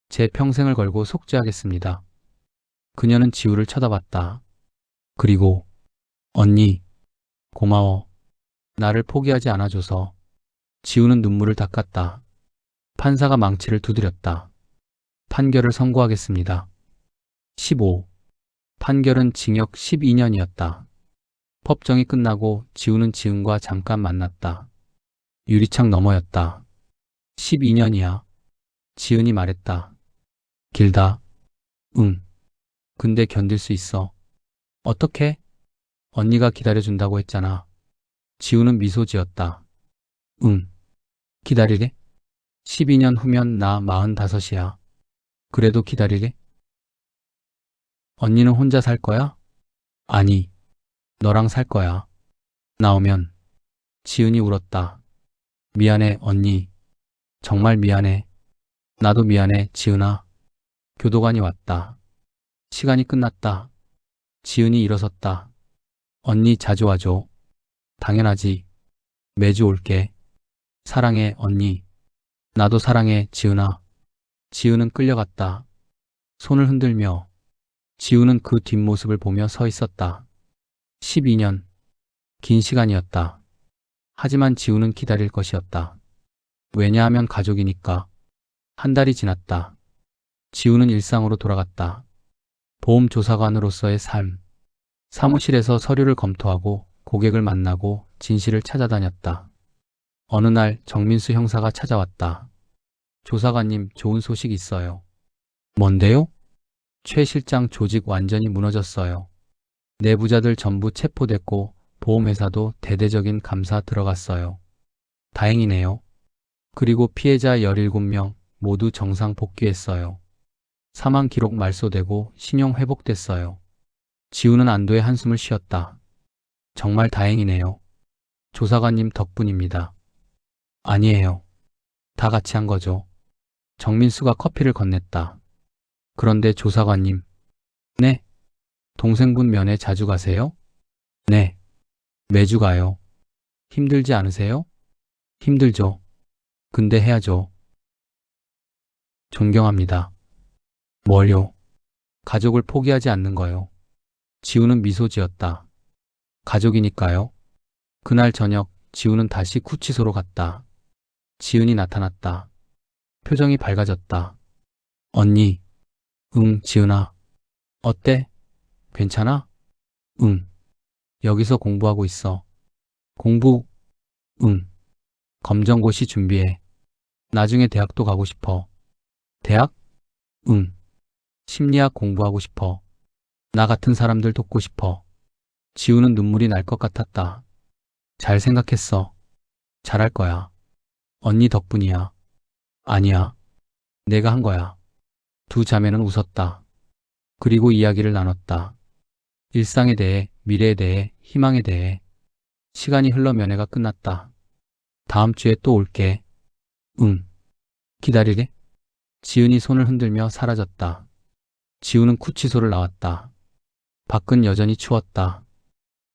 [SPEAKER 1] 제 평생을 걸고 속죄하겠습니다. 그녀는 지우를 쳐다봤다. 그리고 언니, 고마워. 나를 포기하지 않아줘서. 지우는 눈물을 닦았다. 판사가 망치를 두드렸다. 판결을 선고하겠습니다. 15. 판결은 징역 12년이었다. 법정이 끝나고 지우는 지은과 잠깐 만났다. 유리창 너머였다. 12년이야. 지은이 말했다. 길다. 응. 근데 견딜 수 있어. 어떻게? 언니가 기다려준다고 했잖아. 지우는 미소 지었다. 응. 기다리래? 12년 후면 나 45이야. 그래도 기다리게? 언니는 혼자 살 거야? 아니, 너랑 살 거야. 나오면. 지은이 울었다. 미안해, 언니. 정말 미안해. 나도 미안해, 지은아. 교도관이 왔다. 시간이 끝났다. 지은이 일어섰다. 언니 자주 와줘. 당연하지. 매주 올게. 사랑해, 언니. 나도 사랑해, 지은아. 지은은 끌려갔다. 손을 흔들며. 지우는 그 뒷모습을 보며 서 있었다. 12년. 긴 시간이었다. 하지만 지우는 기다릴 것이었다. 왜냐하면 가족이니까. 한 달이 지났다. 지우는 일상으로 돌아갔다. 보험조사관으로서의 삶. 사무실에서 서류를 검토하고 고객을 만나고 진실을 찾아다녔다. 어느 날 정민수 형사가 찾아왔다. 조사관님, 좋은 소식 있어요. 뭔데요? 최 실장 조직 완전히 무너졌어요. 내부자들 전부 체포됐고 보험회사도 대대적인 감사 들어갔어요. 다행이네요. 그리고 피해자 17명 모두 정상 복귀했어요. 사망 기록 말소되고 신용 회복됐어요. 지우는 안도의 한숨을 쉬었다. 정말 다행이네요. 조사관님 덕분입니다. 아니에요. 다 같이 한 거죠. 정민수가 커피를 건넸다. 그런데 조사관님. 네? 동생분 면회 자주 가세요? 네. 매주 가요. 힘들지 않으세요? 힘들죠. 근데 해야죠. 존경합니다. 뭘요? 가족을 포기하지 않는 거요. 지우는 미소 지었다. 가족이니까요. 그날 저녁 지우는 다시 구치소로 갔다. 지은이 나타났다. 표정이 밝아졌다. 언니. 응, 지은아. 어때? 괜찮아? 응. 여기서 공부하고 있어. 공부? 응. 검정고시 준비해. 나중에 대학도 가고 싶어. 대학? 응. 심리학 공부하고 싶어. 나 같은 사람들 돕고 싶어. 지우는 눈물이 날 것 같았다. 잘 생각했어. 잘할 거야. 언니 덕분이야. 아니야. 내가 한 거야. 두 자매는 웃었다. 그리고 이야기를 나눴다. 일상에 대해, 미래에 대해, 희망에 대해. 시간이 흘러 면회가 끝났다. 다음 주에 또 올게. 응. 기다리게. 지은이 손을 흔들며 사라졌다. 지우는 구치소를 나왔다. 밖은 여전히 추웠다.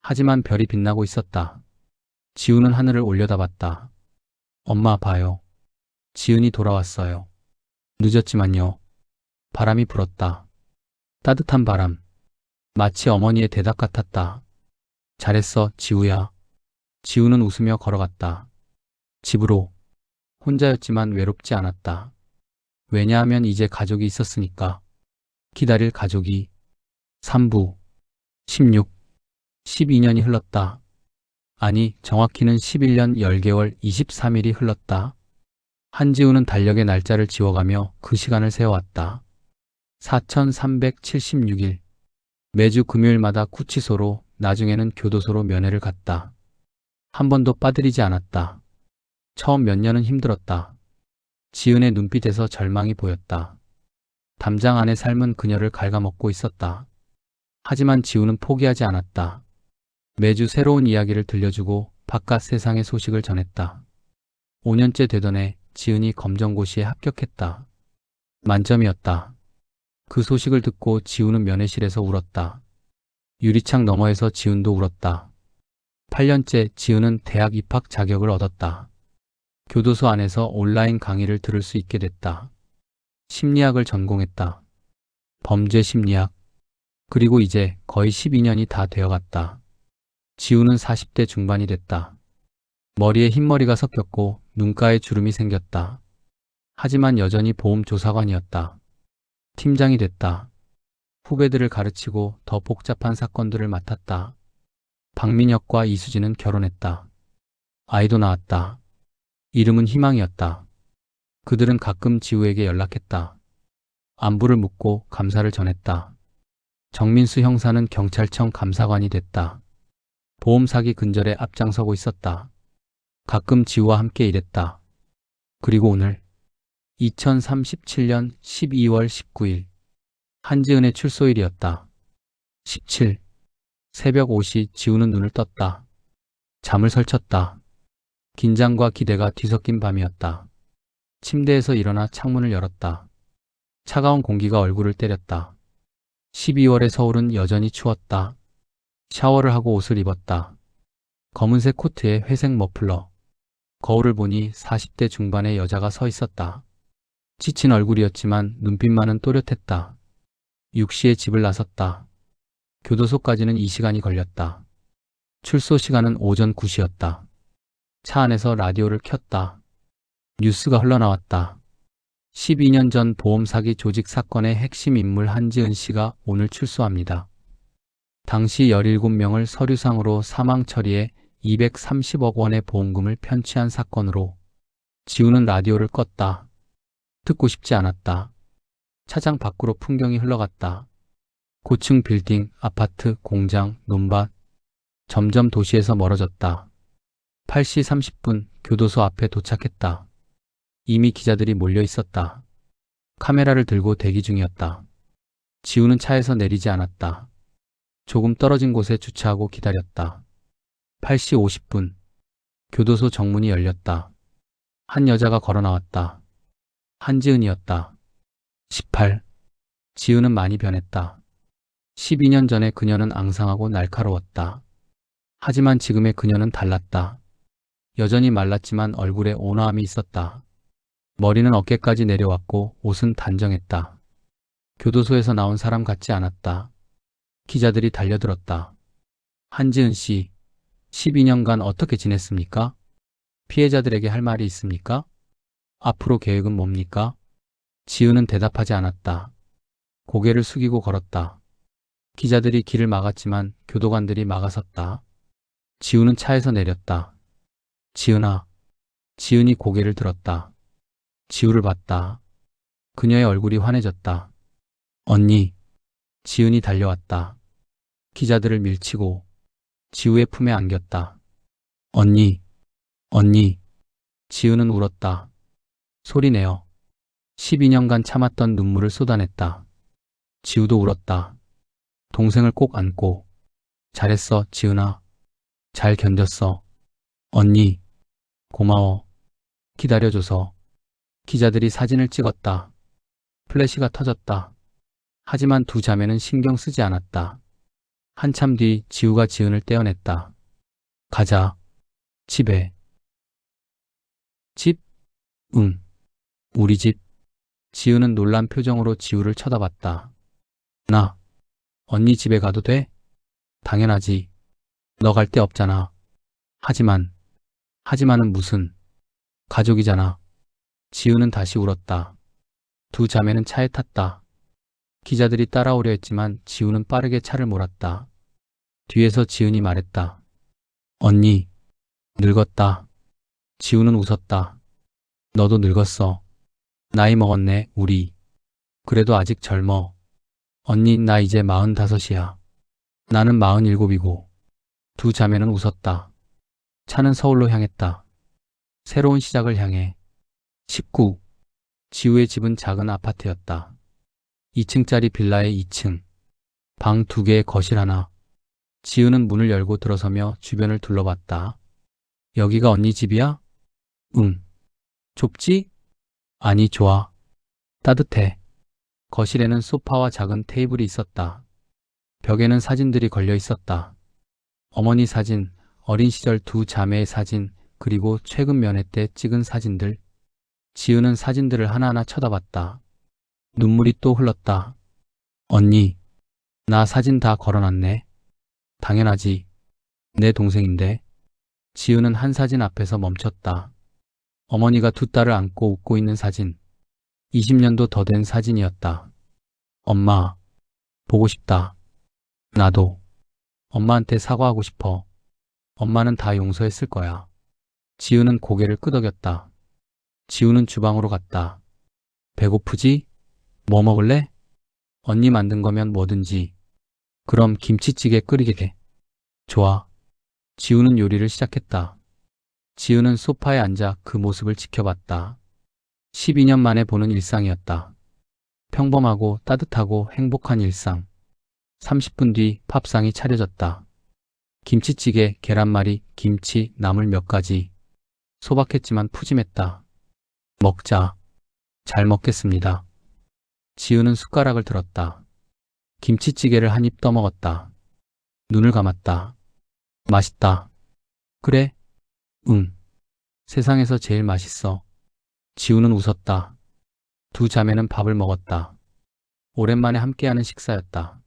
[SPEAKER 1] 하지만 별이 빛나고 있었다. 지우는 하늘을 올려다봤다. 엄마 봐요. 지은이 돌아왔어요. 늦었지만요. 바람이 불었다. 따뜻한 바람. 마치 어머니의 대답 같았다. 잘했어, 지우야. 지우는 웃으며 걸어갔다. 집으로. 혼자였지만 외롭지 않았다. 왜냐하면 이제 가족이 있었으니까. 기다릴 가족이. 3부. 16. 12년이 흘렀다. 아니, 정확히는 11년 10개월 23일이 흘렀다. 한지우는 달력의 날짜를 지워가며 그 시간을 세워왔다. 4376일. 매주 금요일마다 구치소로, 나중에는 교도소로 면회를 갔다. 한 번도 빠뜨리지 않았다. 처음 몇 년은 힘들었다. 지은의 눈빛에서 절망이 보였다. 담장 안의 삶은 그녀를 갉아먹고 있었다. 하지만 지우는 포기하지 않았다. 매주 새로운 이야기를 들려주고 바깥 세상의 소식을 전했다. 5년째 되던 해 지은이 검정고시에 합격했다. 만점이었다. 그 소식을 듣고 지우는 면회실에서 울었다. 유리창 너머에서 지은도 울었다. 8년째 지은은 대학 입학 자격을 얻었다. 교도소 안에서 온라인 강의를 들을 수 있게 됐다. 심리학을 전공했다. 범죄 심리학. 그리고 이제 거의 12년이 다 되어갔다. 지우는 40대 중반이 됐다. 머리에 흰머리가 섞였고 눈가에 주름이 생겼다. 하지만 여전히 보험조사관이었다. 팀장이 됐다. 후배들을 가르치고 더 복잡한 사건들을 맡았다. 박민혁과 이수진은 결혼했다. 아이도 낳았다. 이름은 희망이었다. 그들은 가끔 지우에게 연락했다. 안부를 묻고 감사를 전했다. 정민수 형사는 경찰청 감사관이 됐다. 보험 사기 근절에 앞장서고 있었다. 가끔 지우와 함께 일했다. 그리고 오늘 2037년 12월 19일 한지은의 출소일이었다. 17. 새벽 5시 지우는 눈을 떴다. 잠을 설쳤다. 긴장과 기대가 뒤섞인 밤이었다. 침대에서 일어나 창문을 열었다. 차가운 공기가 얼굴을 때렸다. 12월의 서울은 여전히 추웠다. 샤워를 하고 옷을 입었다. 검은색 코트에 회색 머플러. 거울을 보니 40대 중반의 여자가 서 있었다. 지친 얼굴이었지만 눈빛만은 또렷했다. 6시에 집을 나섰다. 교도소까지는 2시간이 걸렸다. 출소 시간은 오전 9시였다. 차 안에서 라디오를 켰다. 뉴스가 흘러나왔다. 12년 전 보험 사기 조직 사건의 핵심 인물 한지은 씨가 오늘 출소합니다. 당시 17명을 서류상으로 사망 처리해 230억 원의 보험금을 편취한 사건으로. 지우는 라디오를 껐다. 듣고 싶지 않았다. 차장 밖으로 풍경이 흘러갔다. 고층 빌딩, 아파트, 공장, 논밭. 점점 도시에서 멀어졌다. 8시 30분 교도소 앞에 도착했다. 이미 기자들이 몰려 있었다. 카메라를 들고 대기 중이었다. 지우는 차에서 내리지 않았다. 조금 떨어진 곳에 주차하고 기다렸다. 8시 50분 교도소 정문이 열렸다. 한 여자가 걸어 나왔다. 한지은이었다. 18. 지은은 많이 변했다. 12년 전에 그녀는 앙상하고 날카로웠다. 하지만 지금의 그녀는 달랐다. 여전히 말랐지만 얼굴에 온화함이 있었다. 머리는 어깨까지 내려왔고 옷은 단정했다. 교도소에서 나온 사람 같지 않았다. 기자들이 달려들었다. 한지은 씨, 12년간 어떻게 지냈습니까? 피해자들에게 할 말이 있습니까? 앞으로 계획은 뭡니까? 지은은 대답하지 않았다. 고개를 숙이고 걸었다. 기자들이 길을 막았지만 교도관들이 막아섰다. 지우는 차에서 내렸다. 지은아. 지은이 고개를 들었다. 지우를 봤다. 그녀의 얼굴이 환해졌다. 언니. 지은이 달려왔다. 기자들을 밀치고 지우의 품에 안겼다. 언니. 언니. 지은은 울었다. 소리내어. 12년간 참았던 눈물을 쏟아냈다. 지우도 울었다. 동생을 꼭 안고. 잘했어, 지은아. 잘 견뎠어. 언니. 고마워. 기다려줘서. 기자들이 사진을 찍었다. 플래시가 터졌다. 하지만 두 자매는 신경 쓰지 않았다. 한참 뒤 지우가 지은을 떼어냈다. 가자. 집에. 집? 응. 우리 집. 지은은 놀란 표정으로 지우를 쳐다봤다. 나. 언니 집에 가도 돼? 당연하지. 너 갈 데 없잖아. 하지만은 무슨. 가족이잖아. 지은은 다시 울었다. 두 자매는 차에 탔다. 기자들이 따라오려 했지만 지우는 빠르게 차를 몰았다. 뒤에서 지은이 말했다. 언니, 늙었다. 지우는 웃었다. 너도 늙었어. 나이 먹었네, 우리. 그래도 아직 젊어. 언니, 나 이제 45이야. 나는 47이고. 두 자매는 웃었다. 차는 서울로 향했다. 새로운 시작을 향해. 19. 지우의 집은 작은 아파트였다. 2층짜리 빌라의 2층. 방 2개에 거실 하나. 지우는 문을 열고 들어서며 주변을 둘러봤다. 여기가 언니 집이야? 응. 좁지? 아니, 좋아. 따뜻해. 거실에는 소파와 작은 테이블이 있었다. 벽에는 사진들이 걸려 있었다. 어머니 사진, 어린 시절 두 자매의 사진, 그리고 최근 면회 때 찍은 사진들. 지은은 사진들을 하나하나 쳐다봤다. 눈물이 또 흘렀다. 언니, 나 사진 다 걸어놨네. 당연하지. 내 동생인데. 지은은 한 사진 앞에서 멈췄다. 어머니가 두 딸을 안고 웃고 있는 사진. 20년도 더 된 사진이었다. 엄마, 보고 싶다. 나도. 엄마한테 사과하고 싶어. 엄마는 다 용서했을 거야. 지은은 고개를 끄덕였다. 지우는 주방으로 갔다. 배고프지? 뭐 먹을래? 언니 만든 거면 뭐든지. 그럼 김치찌개 끓이게 돼. 좋아. 지우는 요리를 시작했다. 지은은 소파에 앉아 그 모습을 지켜봤다. 12년 만에 보는 일상이었다. 평범하고 따뜻하고 행복한 일상. 30분 뒤 밥상이 차려졌다. 김치찌개, 계란말이, 김치, 나물 몇 가지. 소박했지만 푸짐했다. 먹자. 잘 먹겠습니다. 지우는 숟가락을 들었다. 김치찌개를 한 입 떠먹었다. 눈을 감았다. 맛있다. 그래? 응. 세상에서 제일 맛있어. 지우는 웃었다. 두 자매는 밥을 먹었다. 오랜만에 함께하는 식사였다.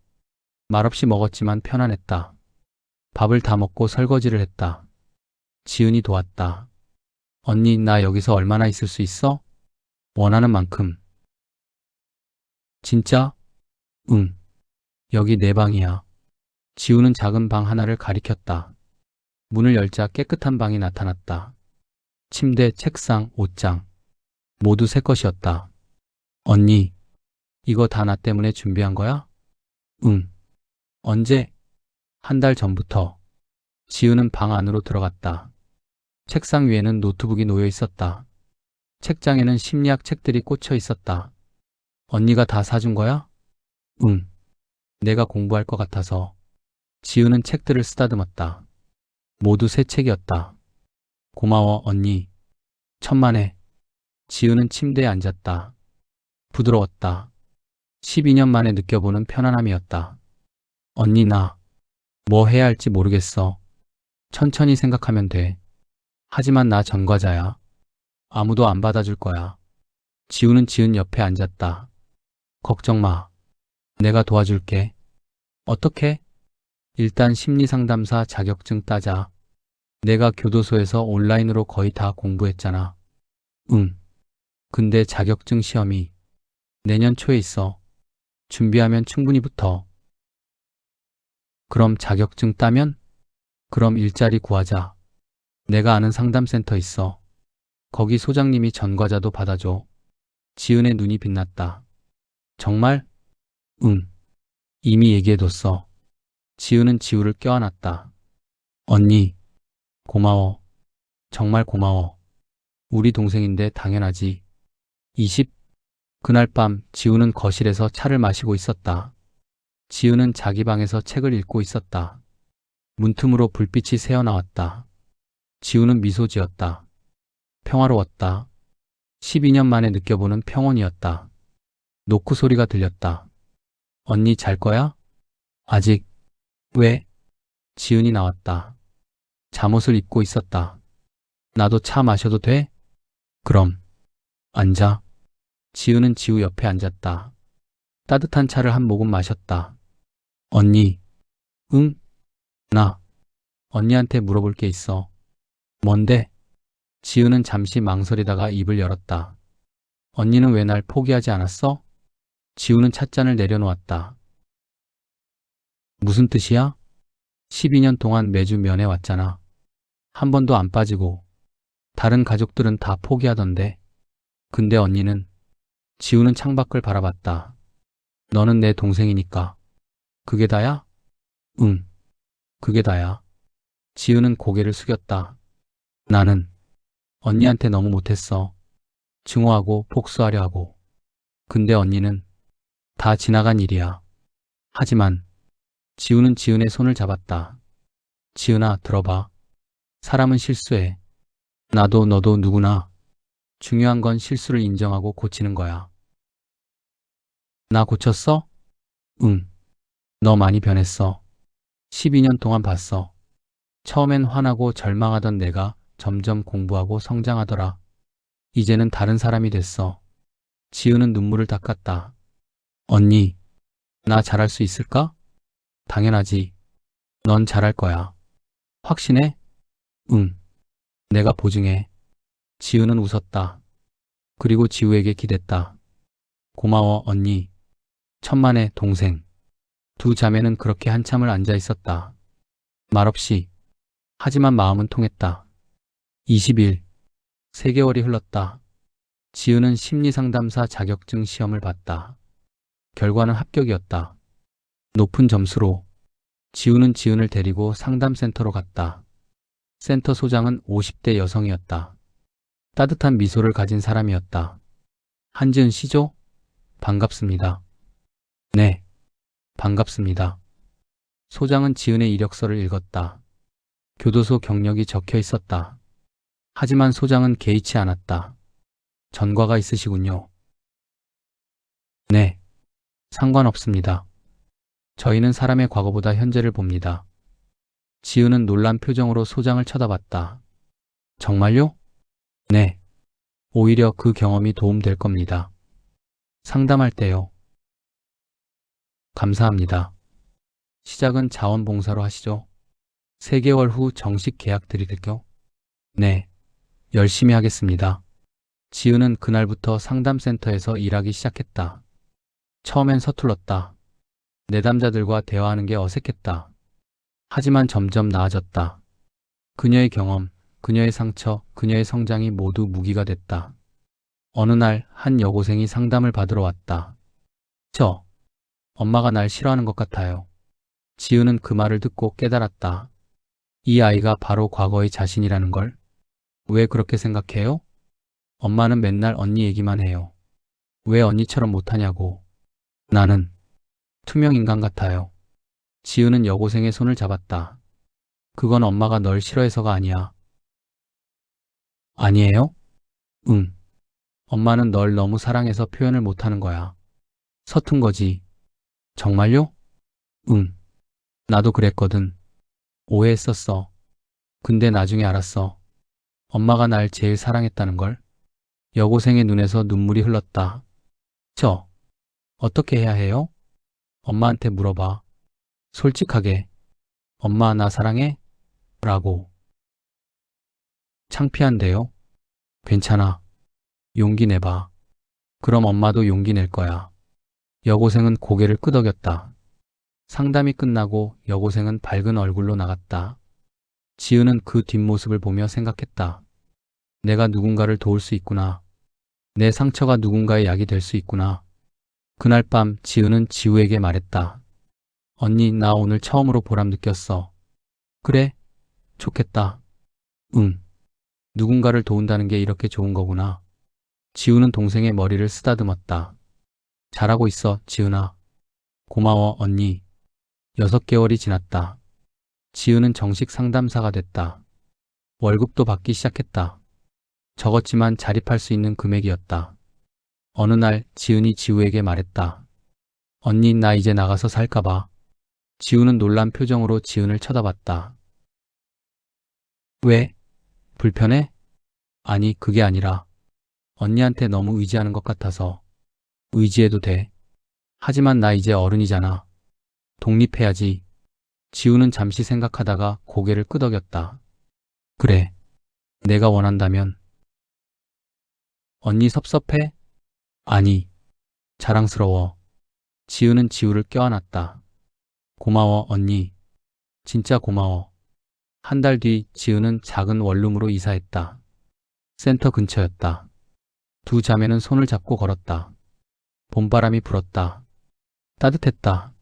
[SPEAKER 1] 말없이 먹었지만 편안했다. 밥을 다 먹고 설거지를 했다. 지은이 도왔다. 언니, 나 여기서 얼마나 있을 수 있어? 원하는 만큼. 진짜? 응. 여기 내 방이야. 지우는 작은 방 하나를 가리켰다. 문을 열자 깨끗한 방이 나타났다. 침대, 책상, 옷장. 모두 새 것이었다. 언니, 이거 다 나 때문에 준비한 거야? 응. 언제? 한 달 전부터. 지우는 방 안으로 들어갔다. 책상 위에는 노트북이 놓여 있었다. 책장에는 심리학 책들이 꽂혀 있었다. 언니가 다 사준 거야? 응. 내가 공부할 것 같아서. 지우는 책들을 쓰다듬었다. 모두 새 책이었다. 고마워, 언니. 천만에. 지우는 침대에 앉았다. 부드러웠다. 12년 만에 느껴보는 편안함이었다. 언니, 나 뭐 해야 할지 모르겠어. 천천히 생각하면 돼. 하지만 나 전과자야. 아무도 안 받아줄 거야. 지우는 지은 옆에 앉았다. 걱정 마. 내가 도와줄게. 어떻게? 일단 심리상담사 자격증 따자. 내가 교도소에서 온라인으로 거의 다 공부했잖아. 응. 근데 자격증 시험이 내년 초에 있어. 준비하면 충분히 붙어. 그럼 자격증 따면? 그럼 일자리 구하자. 내가 아는 상담센터 있어. 거기 소장님이 전과자도 받아줘. 지은의 눈이 빛났다. 정말? 응. 이미 얘기해뒀어. 지은은 지우를 껴안았다. 언니, 고마워. 정말 고마워. 우리 동생인데 당연하지. 20. 그날 밤 지우는 거실에서 차를 마시고 있었다. 지우는 자기 방에서 책을 읽고 있었다. 문틈으로 불빛이 새어나왔다. 지우는 미소 지었다. 평화로웠다. 12년 만에 느껴보는 평온이었다. 노크 소리가 들렸다. 언니 잘 거야? 아직. 왜? 지은이 나왔다. 잠옷을 입고 있었다. 나도 차 마셔도 돼? 그럼. 앉아. 지은은 지우 옆에 앉았다. 따뜻한 차를 한 모금 마셨다. 언니. 응? 나. 언니한테 물어볼 게 있어. 뭔데? 지은은 잠시 망설이다가 입을 열었다. 언니는 왜 날 포기하지 않았어? 지우는 찻잔을 내려놓았다. 무슨 뜻이야? 12년 동안 매주 면회 왔잖아. 한 번도 안 빠지고. 다른 가족들은 다 포기하던데. 근데 언니는. 지우는 창밖을 바라봤다. 너는 내 동생이니까. 그게 다야? 응. 그게 다야. 지우는 고개를 숙였다. 나는 언니한테 너무 못했어. 증오하고 복수하려 하고. 근데 언니는 다 지나간 일이야. 하지만 지우는 지은의 손을 잡았다. 지은아, 들어봐. 사람은 실수해. 나도 너도 누구나. 중요한 건 실수를 인정하고 고치는 거야. 나 고쳤어? 응. 너 많이 변했어. 12년 동안 봤어. 처음엔 화나고 절망하던 내가 점점 공부하고 성장하더라. 이제는 다른 사람이 됐어. 지은은 눈물을 닦았다. 언니, 나 잘할 수 있을까? 당연하지. 넌 잘할 거야. 확신해? 응. 내가 보증해. 지은은 웃었다. 그리고 지우에게 기댔다. 고마워, 언니. 천만의 동생. 두 자매는 그렇게 한참을 앉아 있었다. 말없이. 하지만 마음은 통했다. 20일. 3개월이 흘렀다. 지은은 심리상담사 자격증 시험을 봤다. 결과는 합격이었다. 높은 점수로. 지우는 지은을 데리고 상담센터로 갔다. 센터 소장은 50대 여성이었다. 따뜻한 미소를 가진 사람이었다. 한지은 씨죠? 반갑습니다. 네, 반갑습니다. 소장은 지은의 이력서를 읽었다. 교도소 경력이 적혀 있었다. 하지만 소장은 개의치 않았다. 전과가 있으시군요. 네, 상관없습니다. 저희는 사람의 과거보다 현재를 봅니다. 지은은 놀란 표정으로 소장을 쳐다봤다. 정말요? 네, 오히려 그 경험이 도움될 겁니다. 상담할 때요. 감사합니다. 시작은 자원봉사로 하시죠. 3개월 후 정식 계약 드릴게요. 네, 열심히 하겠습니다. 지은은 그날부터 상담센터에서 일하기 시작했다. 처음엔 서툴렀다. 내담자들과 대화하는 게 어색했다. 하지만 점점 나아졌다. 그녀의 경험, 그녀의 상처, 그녀의 성장이 모두 무기가 됐다. 어느 날 한 여고생이 상담을 받으러 왔다. 엄마가 날 싫어하는 것 같아요. 지은은 그 말을 듣고 깨달았다. 이 아이가 바로 과거의 자신이라는 걸. 왜 그렇게 생각해요? 엄마는 맨날 언니 얘기만 해요. 왜 언니처럼 못하냐고. 나는 투명 인간 같아요. 지은은 여고생의 손을 잡았다. 그건 엄마가 널 싫어해서가 아니야. 아니에요? 응. 엄마는 널 너무 사랑해서 표현을 못하는 거야. 서툰 거지. 정말요? 응. 나도 그랬거든. 오해했었어. 근데 나중에 알았어. 엄마가 날 제일 사랑했다는 걸. 여고생의 눈에서 눈물이 흘렀다. 어떻게 해야 해요? 엄마한테 물어봐. 솔직하게. 엄마 나 사랑해? 라고. 창피한데요? 괜찮아. 용기 내봐. 그럼 엄마도 용기 낼 거야. 여고생은 고개를 끄덕였다. 상담이 끝나고 여고생은 밝은 얼굴로 나갔다. 지은은 그 뒷모습을 보며 생각했다. 내가 누군가를 도울 수 있구나. 내 상처가 누군가의 약이 될 수 있구나. 그날 밤 지은은 지우에게 말했다. 언니, 나 오늘 처음으로 보람 느꼈어. 그래? 좋겠다. 응. 누군가를 도운다는 게 이렇게 좋은 거구나. 지우는 동생의 머리를 쓰다듬었다. 잘하고 있어, 지은아. 고마워, 언니. 6개월이 지났다. 지은은 정식 상담사가 됐다. 월급도 받기 시작했다. 적었지만 자립할 수 있는 금액이었다. 어느 날 지은이 지우에게 말했다. 언니, 나 이제 나가서 살까 봐. 지우는 놀란 표정으로 지은을 쳐다봤다. 왜? 불편해? 아니, 그게 아니라 언니한테 너무 의지하는 것 같아서. 의지해도 돼. 하지만 나 이제 어른이잖아. 독립해야지. 지우는 잠시 생각하다가 고개를 끄덕였다. 그래. 내가 원한다면. 언니 섭섭해? 아니. 자랑스러워. 지우는 지우를 껴안았다. 고마워, 언니. 진짜 고마워. 한 달 뒤 지우는 작은 원룸으로 이사했다. 센터 근처였다. 두 자매는 손을 잡고 걸었다. 봄바람이 불었다. 따뜻했다.